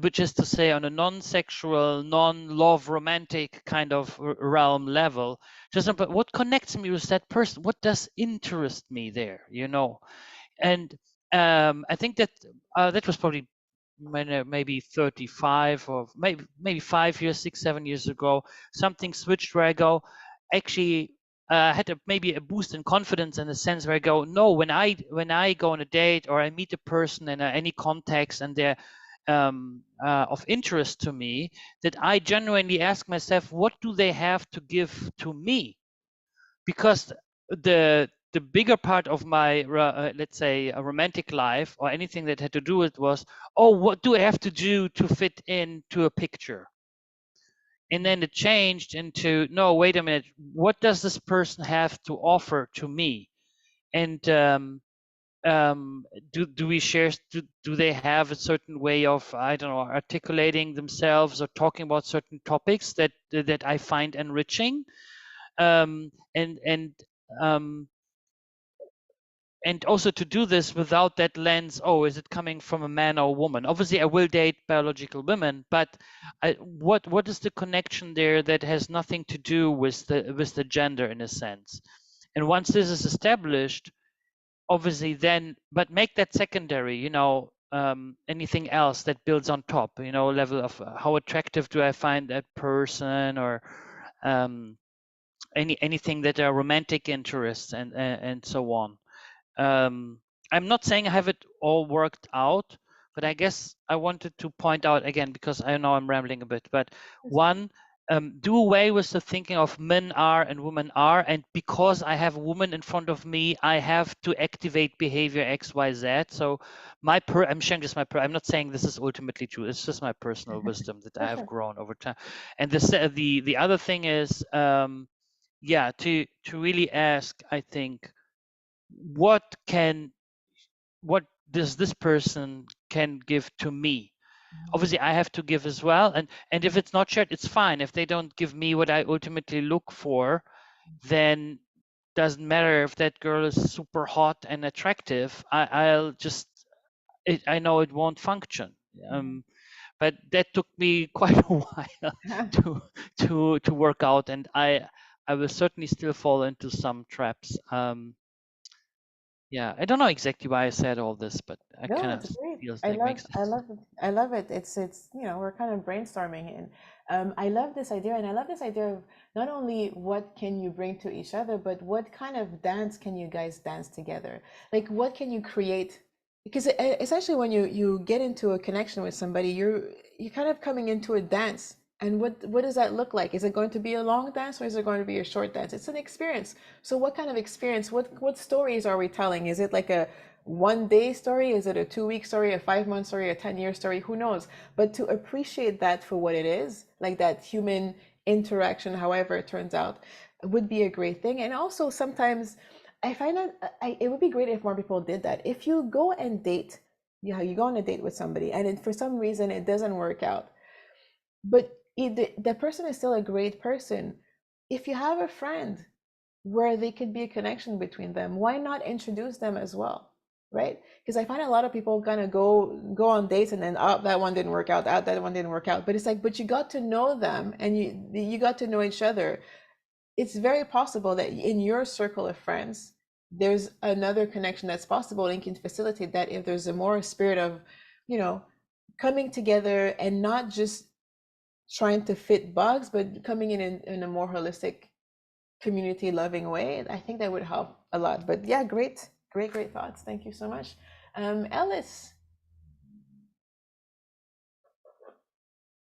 which is to say on a non-sexual, non-love romantic kind of realm level, just what connects me with that person, what does interest me there, you know. And I think that that was probably maybe 35 or maybe 5 years, 6, 7 years ago, something switched where I go, actually had maybe a boost in confidence, in the sense where I go, no, when I go on a date or I meet a person in any context and they're of interest to me, that I genuinely ask myself, what do they have to give to me? Because the bigger part of my let's say a romantic life or anything that had to do with was, oh, what do I have to do to fit into a picture? And then it changed into, no, wait a minute, what does this person have to offer to me? And do we share, do they have a certain way of, I don't know, articulating themselves or talking about certain topics that I find enriching? And also to do this without that lens, oh, is it coming from a man or a woman? Obviously, I will date biological women, but what is the connection there that has nothing to do with the gender, in a sense? And once this is established, obviously then, but make that secondary, you know, anything else that builds on top, you know, level of how attractive do I find that person, or anything that are romantic interests and so on. I'm not saying I have it all worked out, but I guess I wanted to point out again, because I know I'm rambling a bit, but one, do away with the thinking of men are and women are, and because I have a woman in front of me, I have to activate behavior X, Y, Z. So I'm sharing this I'm not saying this is ultimately true. It's just my personal wisdom that I have grown over time. And the other thing is, yeah, to really ask, I think, what does this person can give to me? Obviously I have to give as well, and if it's not shared, it's fine. If they don't give me what I ultimately look for, then doesn't matter if that girl is super hot and attractive. I'll just I know it won't function. But that took me quite a while to work out, and I will certainly still fall into some traps. Yeah, I don't know exactly why I said all this, but I No, kind it's of great. feels I like love, makes I sense. love it. I love it. It's, we're kind of brainstorming, and I love this idea, and I love this idea of not only what can you bring to each other, but what kind of dance can you guys dance together? Like, what can you create? Because essentially, when you get into a connection with somebody, you're kind of coming into a dance. And what does that look like? Is it going to be a long dance, or is it going to be a short dance? It's an experience. So what kind of experience? What stories are we telling? Is it like a 1 day story? Is it a 2 week story, a 5 month story, a 10 year story? Who knows? But to appreciate that for what it is, like that human interaction, however it turns out, would be a great thing. And also sometimes I find that it would be great if more people did that. If you go and date, you go on a date with somebody, and for some reason it doesn't work out, but the person is still a great person. If you have a friend where they could be a connection between them, why not introduce them as well, right? Because I find a lot of people kind of go on dates, and then, oh, that one didn't work out, that one didn't work out. But it's like, but you got to know them, and you got to know each other. It's very possible that in your circle of friends there's another connection that's possible, and can facilitate that if there's a more spirit of, you know, coming together and not just trying to fit bugs, but coming in a more holistic, community loving way. I think that would help a lot. But yeah, great thoughts. Thank you so much. Ellis.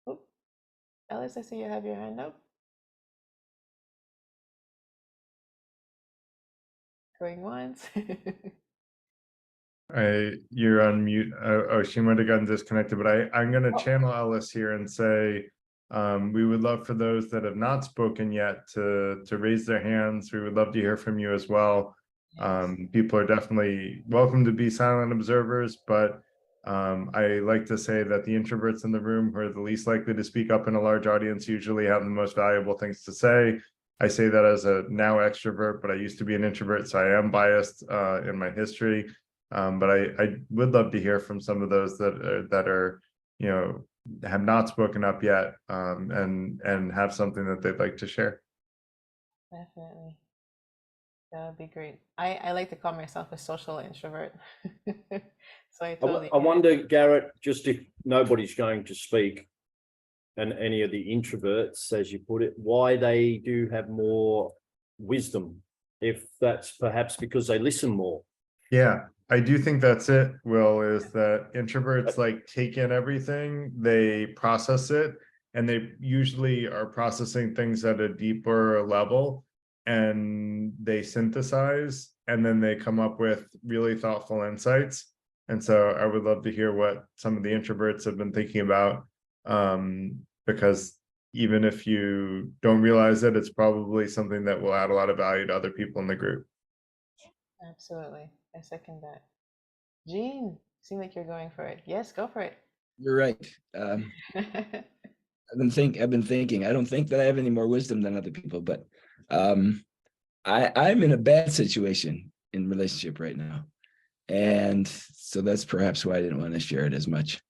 Oh, Ellis, I see you have your hand up. Going once. You're on mute. Oh, she might have gotten disconnected, but I'm going to channel Ellis here and say, we would love for those that have not spoken yet to raise their hands. We would love to hear from you as well. People are definitely welcome to be silent observers, but I like to say that the introverts in the room, who are the least likely to speak up in a large audience, usually have the most valuable things to say. I say that as a now extrovert, but I used to be an introvert, so I am biased in my history. But I would love to hear from some of those that are, you know, have not spoken up yet, and have something that they'd like to share. Definitely. That would be great. I like to call myself a social introvert. So I totally I wonder, Garrett, just if nobody's going to speak, and any of the introverts, as you put it, why they do have more wisdom, if that's perhaps because they listen more. Yeah, I do think that's it, Will, is that introverts like take in everything, they process it, and they usually are processing things at a deeper level, and they synthesize, and then they come up with really thoughtful insights. And so I would love to hear what some of the introverts have been thinking about, because even if you don't realize it, it's probably something that will add a lot of value to other people in the group. Absolutely. I second that. Jean, seem like you're going for it. Yes, go for it. You're right. I've been thinking. I don't think that I have any more wisdom than other people, but I'm in a bad situation in relationship right now, and so that's perhaps why I didn't want to share it as much.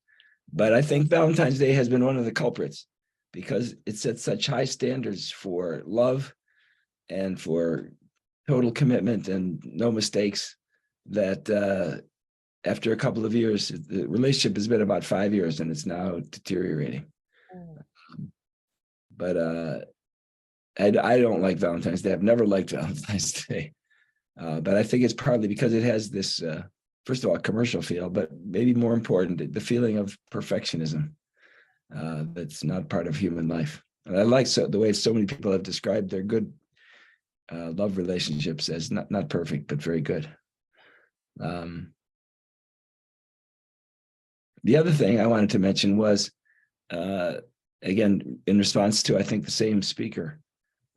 But I think Valentine's Day has been one of the culprits, because it sets such high standards for love and for total commitment and no mistakes, that after a couple of years, the relationship has been about 5 years and it's now deteriorating. But I don't like Valentine's Day. I've never liked Valentine's Day. But I think it's partly because it has this, first of all, commercial feel, but maybe more important, the feeling of perfectionism that's not part of human life. And I like the way so many people have described their good love relationships as not perfect, but very good. The other thing I wanted to mention was, again, in response to, I think, the same speaker,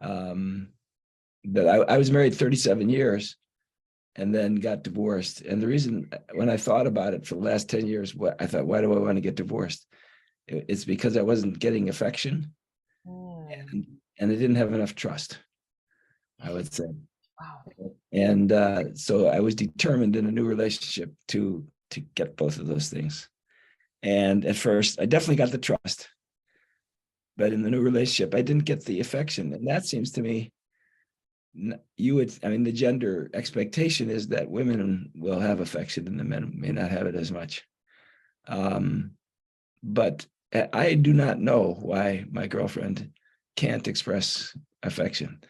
that I was married 37 years and then got divorced. And the reason, when I thought about it for the last 10 years, I thought, why do I want to get divorced? It's because I wasn't getting affection, and I didn't have enough trust, I would say. Wow. And so I was determined in a new relationship to get both of those things. And at first, I definitely got the trust, but in the new relationship, I didn't get the affection. And that seems to me you would, I mean, the gender expectation is that women will have affection and the men may not have it as much. But I do not know why my girlfriend can't express affection.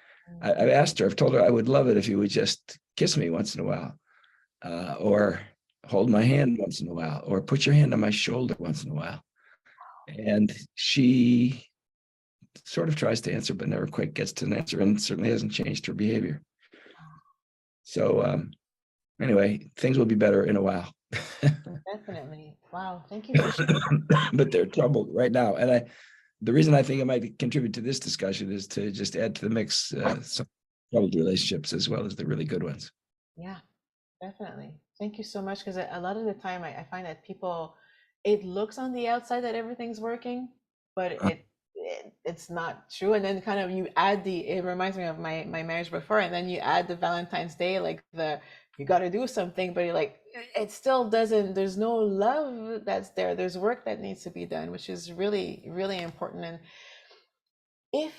I've asked her, I've told her I would love it if you would just kiss me once in a while, or hold my hand once in a while, or put your hand on my shoulder once in a while. And she sort of tries to answer, but never quite gets to an answer, and certainly hasn't changed her behavior. So anyway, things will be better in a while. Definitely. Wow. Thank you for sharing. But they're troubled right now. And the reason I think it might contribute to this discussion is to just add to the mix some troubled relationships as well as the really good ones. Yeah, definitely. Thank you so much. Because a lot of the time I find that people, it looks on the outside that everything's working, but it's not true. And then kind of you add it reminds me of my marriage before, and then you add the Valentine's Day, like you got to do something, but you're like, it still doesn't, there's no love that's there. There's work that needs to be done, which is really, really important. And if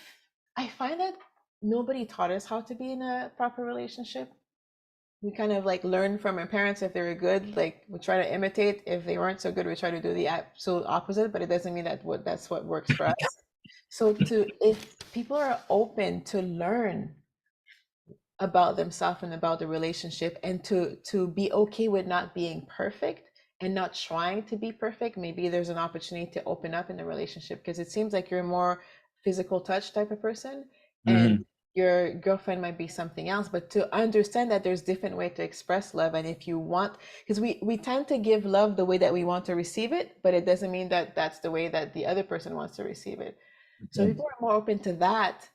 I find that nobody taught us how to be in a proper relationship, we kind of like learn from our parents. If they were good, like we try to imitate. If they weren't so good, we try to do the absolute opposite, but it doesn't mean that's what works for us. So if people are open to learn about themselves and about the relationship, and to be okay with not being perfect and not trying to be perfect, maybe there's an opportunity to open up in the relationship, because it seems like you're a more physical touch type of person, and your girlfriend might be something else. But to understand that there's different ways to express love, and if you want, because we tend to give love the way that we want to receive it, but it doesn't mean that that's the way that the other person wants to receive it. So people are more open to that,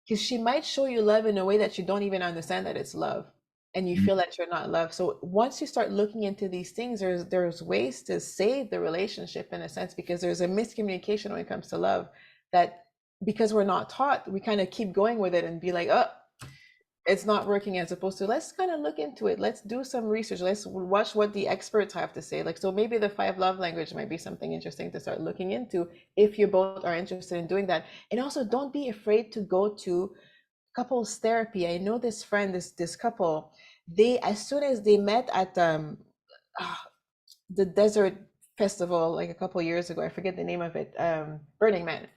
because she might show you love in a way that you don't even understand that it's love, and you feel that you're not loved. So once you start looking into these things, there's ways to save the relationship in a sense, because there's a miscommunication when it comes to love, that because we're not taught, we kind of keep going with it and be like, oh, it's not working, as opposed to let's kind of look into it. Let's do some research. Let's watch what the experts have to say. Like, so maybe the 5 love language might be something interesting to start looking into if you both are interested in doing that. And also, don't be afraid to go to couples therapy. I know this friend, this couple, they, as soon as they met at the desert festival like a couple years ago, I forget the name of it, Burning Man.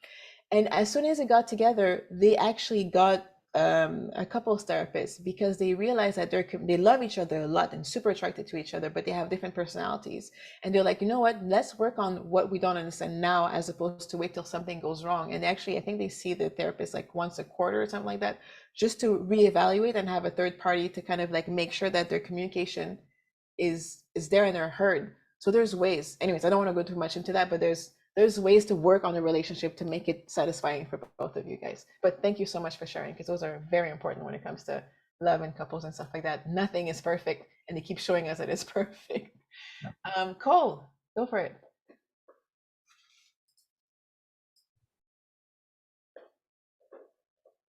And as soon as they got together, they actually got a couples therapist, because they realized that they love each other a lot and super attracted to each other, but they have different personalities. And they're like, you know what, let's work on what we don't understand now, as opposed to wait till something goes wrong. And actually, I think they see the therapist like once a quarter or something like that, just to reevaluate and have a third party to kind of like make sure that their communication is there and they're heard. So there's ways. Anyways, I don't want to go too much into that, but there's ways to work on a relationship to make it satisfying for both of you guys. But thank you so much for sharing, because those are very important when it comes to love and couples and stuff like that. Nothing is perfect, and they keep showing us that it's perfect. Cole, go for it.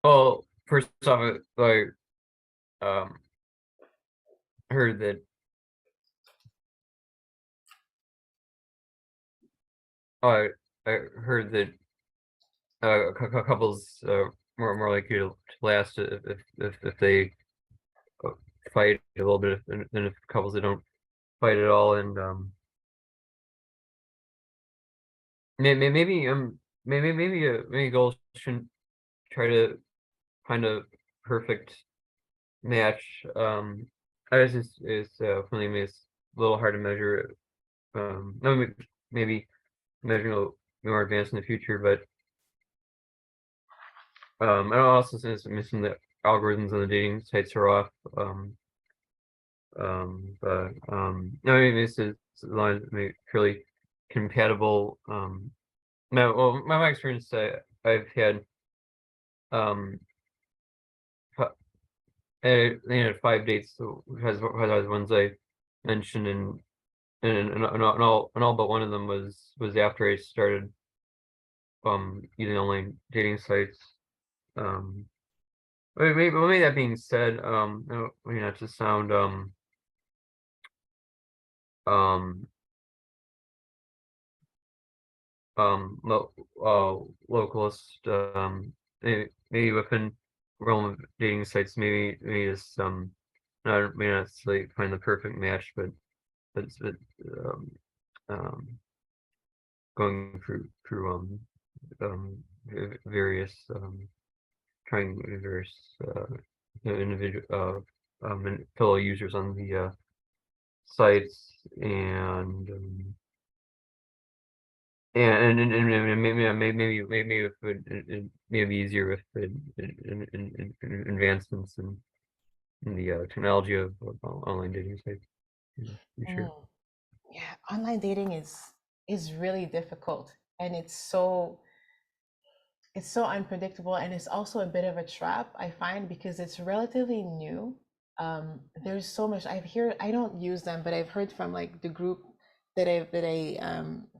Well, first off, I heard that I heard that couples more likely to last if they fight a little bit than if couples that don't fight at all. And maybe goals shouldn't try to find a perfect match. I guess it's for me it's a little hard to measure. Maybe measuring a little more advanced in the future, but and also since missing the algorithms on the dating sites are off. But no, I mean, this is fairly compatible. My experience, I've had I 5 dates, so has ones I mentioned, and all but one of them was after I started using online dating sites. Maybe that being said, not to sound localist, maybe within realm of dating sites, maybe just not may not necessarily find the perfect match, but it's going through various trying various individual and fellow users on the sites, and maybe if it may be easier with the advancements in the technology of online dating sites. Sure. Yeah, online dating is really difficult, and it's so unpredictable, and it's also a bit of a trap, I find, because it's relatively new. There's so much I don't use them, but I've heard from like the group that I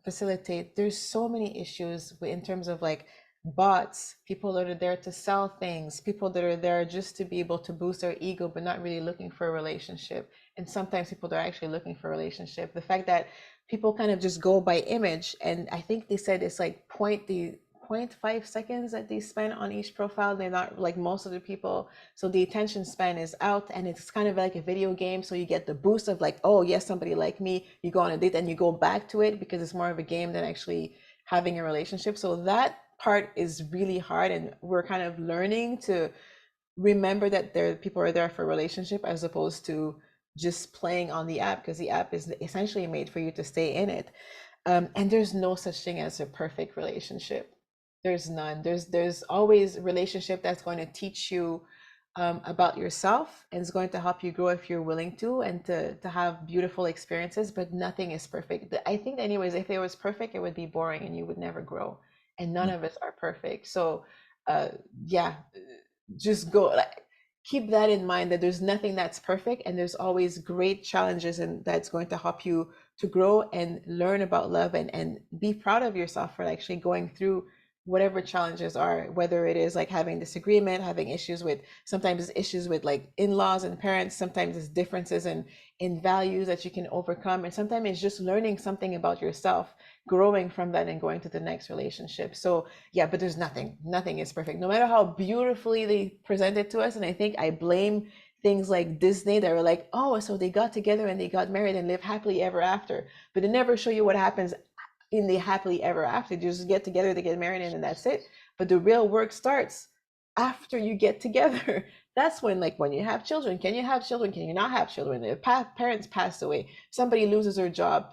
facilitate. There's so many issues in terms of like bots, people that are there to sell things, people that are there just to be able to boost their ego, but not really looking for a relationship. And sometimes people that are actually looking for a relationship. The fact that people kind of just go by image, and I think they said it's like 0.5 seconds that they spend on each profile. They're not like most of the people, so the attention span is out, and it's kind of like a video game. So you get the boost of like, oh yes, somebody like me. You go on a date and you go back to it because it's more of a game than actually having a relationship. So that part is really hard, and we're kind of learning to remember that people are there for a relationship as opposed to just playing on the app, because the app is essentially made for you to stay in it. And there's no such thing as a perfect relationship. There's none. There's always a relationship that's going to teach you about yourself, and it's going to help you grow if you're willing to, and to have beautiful experiences. But nothing is perfect. I think anyways, if it was perfect, it would be boring and you would never grow, and none of us are perfect. So yeah, just go, like, keep that in mind, that there's nothing that's perfect, and there's always great challenges, and that's going to help you to grow and learn about love, and be proud of yourself for actually going through whatever challenges are, whether it is like having disagreement, having issues with, sometimes it's issues with like in-laws and parents, sometimes it's differences in values that you can overcome, and sometimes it's just learning something about yourself, growing from that and going to the next relationship. So yeah, but there's nothing is perfect, no matter how beautifully they present it to us. And I think I blame things like Disney that were like, oh, so they got together and they got married and live happily ever after, but they never show you what happens in the happily ever after. You just get together, they get married, and then that's it. But the real work starts after you get together. That's when, like, when you have children, can you have children, can you not have children, if parents pass away, somebody loses their job,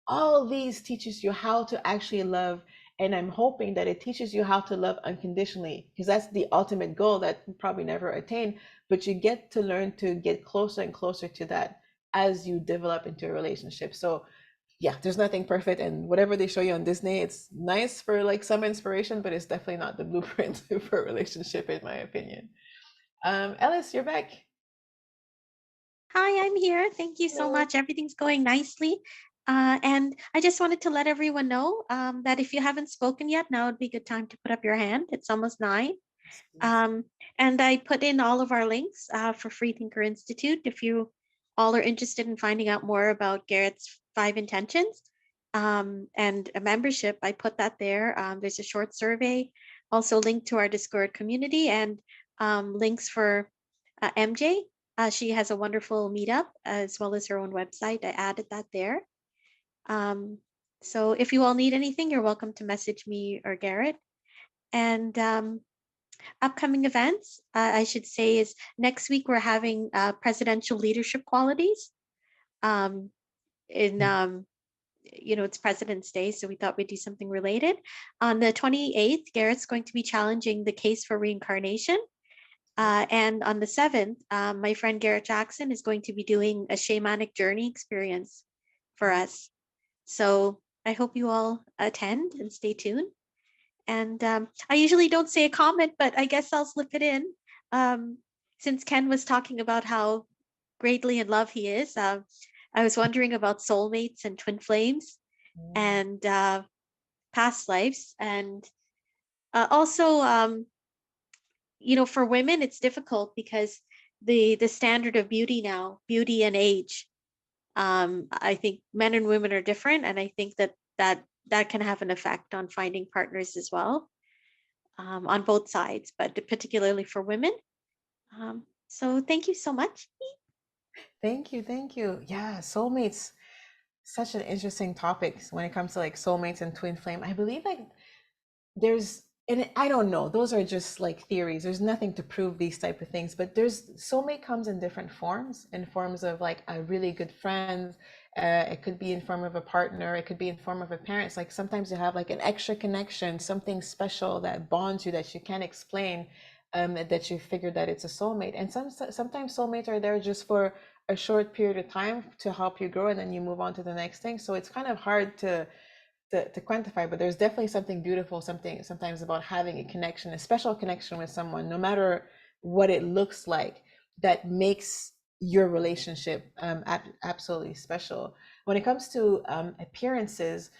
all these teaches you how to actually love. And I'm hoping that it teaches you how to love unconditionally, because that's the ultimate goal that you probably never attain, but you get to learn to get closer and closer to that as you develop into a relationship. So yeah, there's nothing perfect, and whatever they show you on Disney, it's nice for like some inspiration, but it's definitely not the blueprint for a relationship, in my opinion. Ellis, you're back. Hi, I'm here. Thank you so much. Everything's going nicely. And I just wanted to let everyone know that if you haven't spoken yet, now would be a good time to put up your hand. It's almost 9. And I put in all of our links for Freethinker Institute if you all are interested in finding out more about Garrett's 5 intentions and a membership. I put that there. There's a short survey, also linked to our Discord community, and links for MJ. She has a wonderful meetup as well as her own website. I added that there. So if you all need anything, you're welcome to message me or Garrett. And upcoming events, I should say, is next week we're having presidential leadership qualities. It's President's Day, so we thought we'd do something related. On the 28th, Garrett's going to be challenging the case for reincarnation. And on the 7th, my friend Garrett Jackson is going to be doing a shamanic journey experience for us. So I hope you all attend and stay tuned. And I usually don't say a comment, but I guess I'll slip it in. Since Ken was talking about how greatly in love he is, I was wondering about soulmates and twin flames and past lives. And also, for women, it's difficult because the standard of beauty now, beauty and age, I think men and women are different. And I think that can have an effect on finding partners as well, on both sides, but particularly for women. So thank you so much. Thank you, thank you. Yeah, soulmates, such an interesting topic when it comes to like soulmates and twin flame. I believe like there's, and I don't know, those are just like theories. There's nothing to prove these type of things, but there's soulmate comes in different forms, in forms of like a really good friend. It could be in form of a partner. It could be in form of a parent. It's like sometimes you have like an extra connection, something special that bonds you that you can't explain, that you figure that it's a soulmate. And sometimes soulmates are there just for a short period of time to help you grow, and then you move on to the next thing. So it's kind of hard to quantify, but there's definitely something beautiful, something sometimes about having a connection, a special connection with someone, no matter what it looks like, that makes your relationship absolutely special. When it comes to appearances,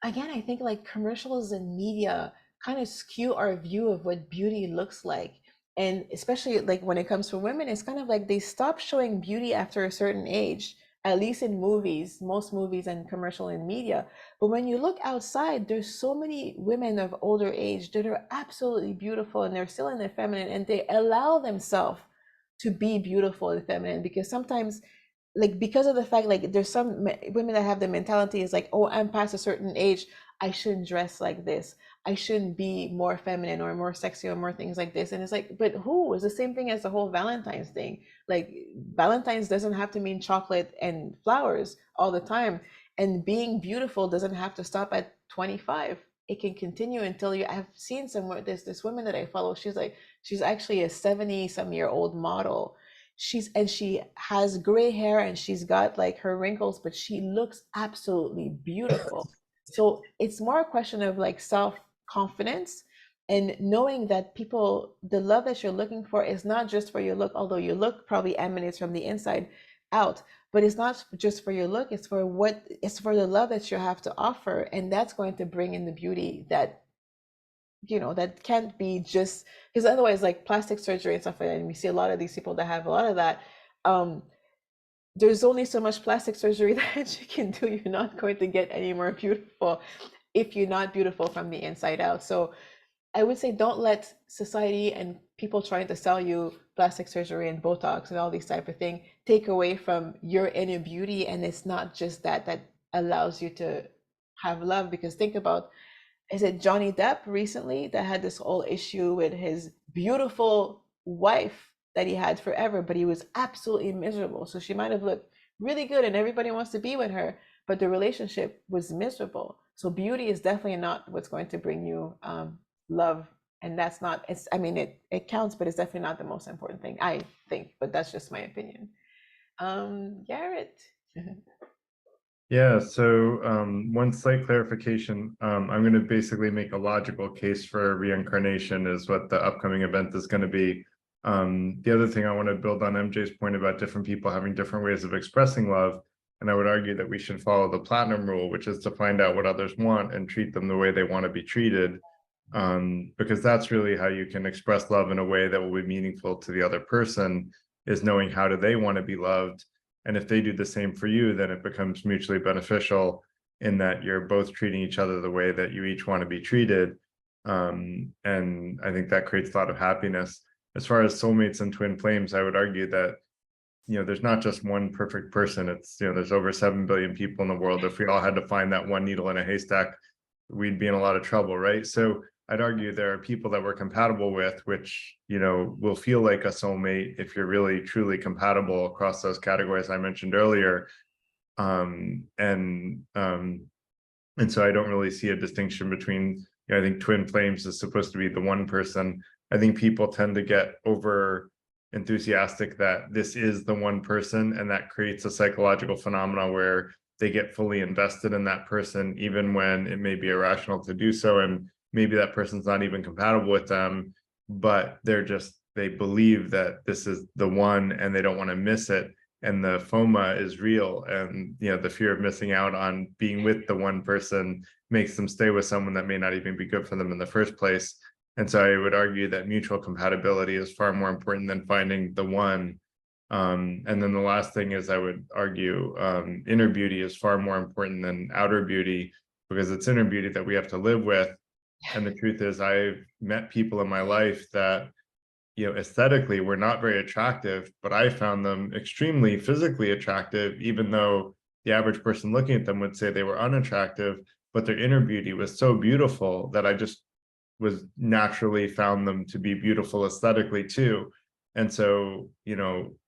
again, I think like commercials and media kind of skew our view of what beauty looks like. And especially like when it comes to women, it's kind of like they stop showing beauty after a certain age, at least in movies, most movies and commercial and media. But when you look outside, there's so many women of older age that are absolutely beautiful, and they're still in their feminine, and they allow themselves to be beautiful and feminine, because sometimes like because of the fact like there's some women that have the mentality is like, oh, I'm past a certain age, I shouldn't dress like this, I shouldn't be more feminine or more sexy or more things like this. And it's like, but who? It's the same thing as the whole Valentine's thing. Like Valentine's doesn't have to mean chocolate and flowers all the time, and being beautiful doesn't have to stop at 25. It can continue until you. I've seen somewhere this woman that I follow, she's actually a 70-some-year-old model. She has gray hair and she's got like her wrinkles, but she looks absolutely beautiful. So it's more a question of like self-confidence and knowing that people, the love that you're looking for is not just for your look, although your look probably emanates from the inside out, but it's not just for your look, it's for the love that you have to offer. And that's going to bring in the beauty that, that can't be just because otherwise like plastic surgery and stuff like that, and we see a lot of these people that have a lot of that. There's only so much plastic surgery that you can do. You're not going to get any more beautiful if you're not beautiful from the inside out. So I would say don't let society and people trying to sell you plastic surgery and Botox and all these type of thing take away from your inner beauty. And it's not just that allows you to have love, because think about, is it Johnny Depp recently that had this whole issue with his beautiful wife that he had forever, but he was absolutely miserable. So she might have looked really good and everybody wants to be with her, but the relationship was miserable. So beauty is definitely not what's going to bring you love. And that's not, it counts, but it's definitely not the most important thing, I think, but that's just my opinion. Garrett. Yeah, so one slight clarification. I'm going to basically make a logical case for reincarnation is what the upcoming event is going to be. The other thing I want to build on MJ's point about different people having different ways of expressing love, and I would argue that we should follow the platinum rule, which is to find out what others want and treat them the way they want to be treated, because that's really how you can express love in a way that will be meaningful to the other person, is knowing how do they want to be loved. And if they do the same for you, then it becomes mutually beneficial in that you're both treating each other the way that you each want to be treated. And I think that creates a lot of happiness. As far as soulmates and twin flames, I would argue that, there's not just one perfect person. It's, there's over 7 billion people in the world. If we all had to find that one needle in a haystack, we'd be in a lot of trouble, right? So I'd argue there are people that we're compatible with, which, will feel like a soulmate if you're really truly compatible across those categories I mentioned earlier. And so I don't really see a distinction between, I think twin flames is supposed to be the one person. I think people tend to get over enthusiastic that this is the one person, and that creates a psychological phenomena where they get fully invested in that person, even when it may be irrational to do so. And maybe that person's not even compatible with them, but they believe that this is the one and they don't want to miss it. And the FOMA is real. And, the fear of missing out on being with the one person makes them stay with someone that may not even be good for them in the first place. And so I would argue that mutual compatibility is far more important than finding the one. And then the last thing is, I would argue inner beauty is far more important than outer beauty, because it's inner beauty that we have to live with. And the truth is, I've met people in my life that aesthetically were not very attractive, but I found them extremely physically attractive, even though the average person looking at them would say they were unattractive, but their inner beauty was so beautiful that I just was naturally found them to be beautiful aesthetically too. And so,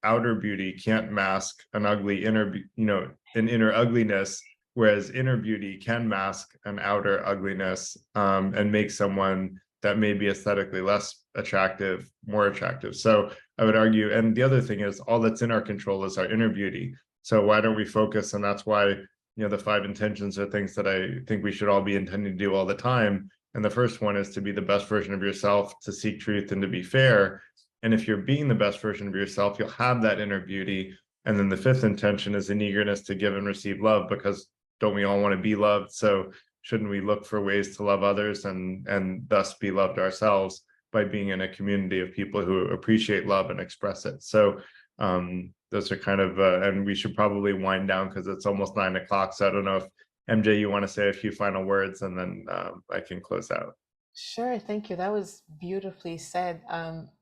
outer beauty can't mask an ugly inner, an inner ugliness, whereas inner beauty can mask an outer ugliness, and make someone that may be aesthetically less attractive more attractive. So I would argue, and the other thing is, all that's in our control is our inner beauty. So why don't we focus? And that's why, the 5 intentions are things that I think we should all be intending to do all the time. And the first one is to be the best version of yourself, to seek truth, and to be fair. And if you're being the best version of yourself, you'll have that inner beauty. And then the 5th intention is an eagerness to give and receive love, because don't we all want to be loved? So shouldn't we look for ways to love others and thus be loved ourselves by being in a community of people who appreciate love and express it? So those are kind of, and we should probably wind down because it's almost 9 o'clock. So I don't know if MJ, you want to say a few final words, and then I can close out. Sure, thank you. That was beautifully said.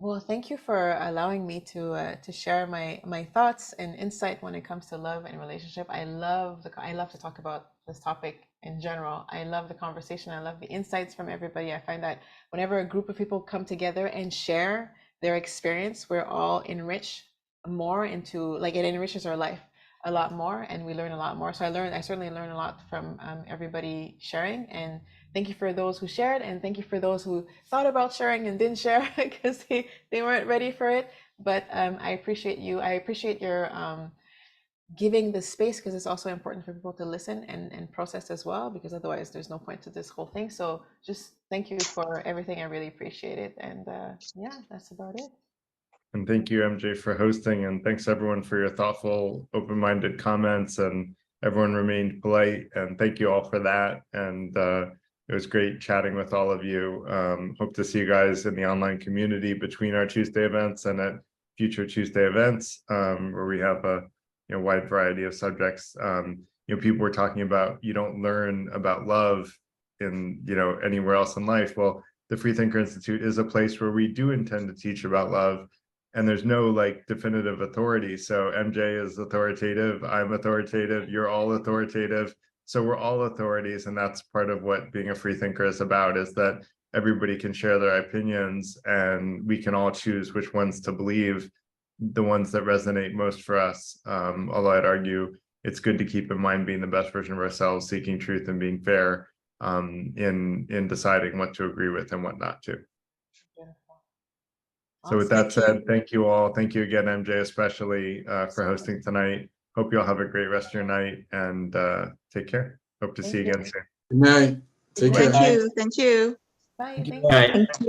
Well, thank you for allowing me to share my thoughts and insight when it comes to love and relationship. I love to talk about this topic in general. I love the conversation. I love the insights from everybody. I find that whenever a group of people come together and share their experience, we're all enriched more into, like, it enriches our life a lot more, and we learn a lot more. So I certainly learned a lot from everybody sharing, and thank you for those who shared, and thank you for those who thought about sharing and didn't share because they weren't ready for it. But I appreciate you. I appreciate your giving the space, because it's also important for people to listen and process as well, because otherwise there's no point to this whole thing. So just thank you for everything. I really appreciate it. And yeah, that's about it. And thank you, MJ, for hosting, and thanks everyone for your thoughtful, open-minded comments, and everyone remained polite, and thank you all for that. And it was great chatting with all of you. Hope to see you guys in the online community between our Tuesday events and at future Tuesday events, where we have a wide variety of subjects. People were talking about, you don't learn about love in anywhere else in life. Well, the Freethinker Institute is a place where we do intend to teach about love, and there's no definitive authority. So MJ is authoritative, I'm authoritative, you're all authoritative. So we're all authorities, and that's part of what being a free thinker is about, is that everybody can share their opinions and we can all choose which ones to believe, the ones that resonate most for us. Although I'd argue it's good to keep in mind being the best version of ourselves, seeking truth, and being fair in deciding what to agree with and what not to. So with that said, thank you all. Thank you again, MJ, especially for hosting tonight. Hope you all have a great rest of your night, and take care. Hope to see you again soon. Good night. Take care. Thank you. Thank you. Bye. Thank you.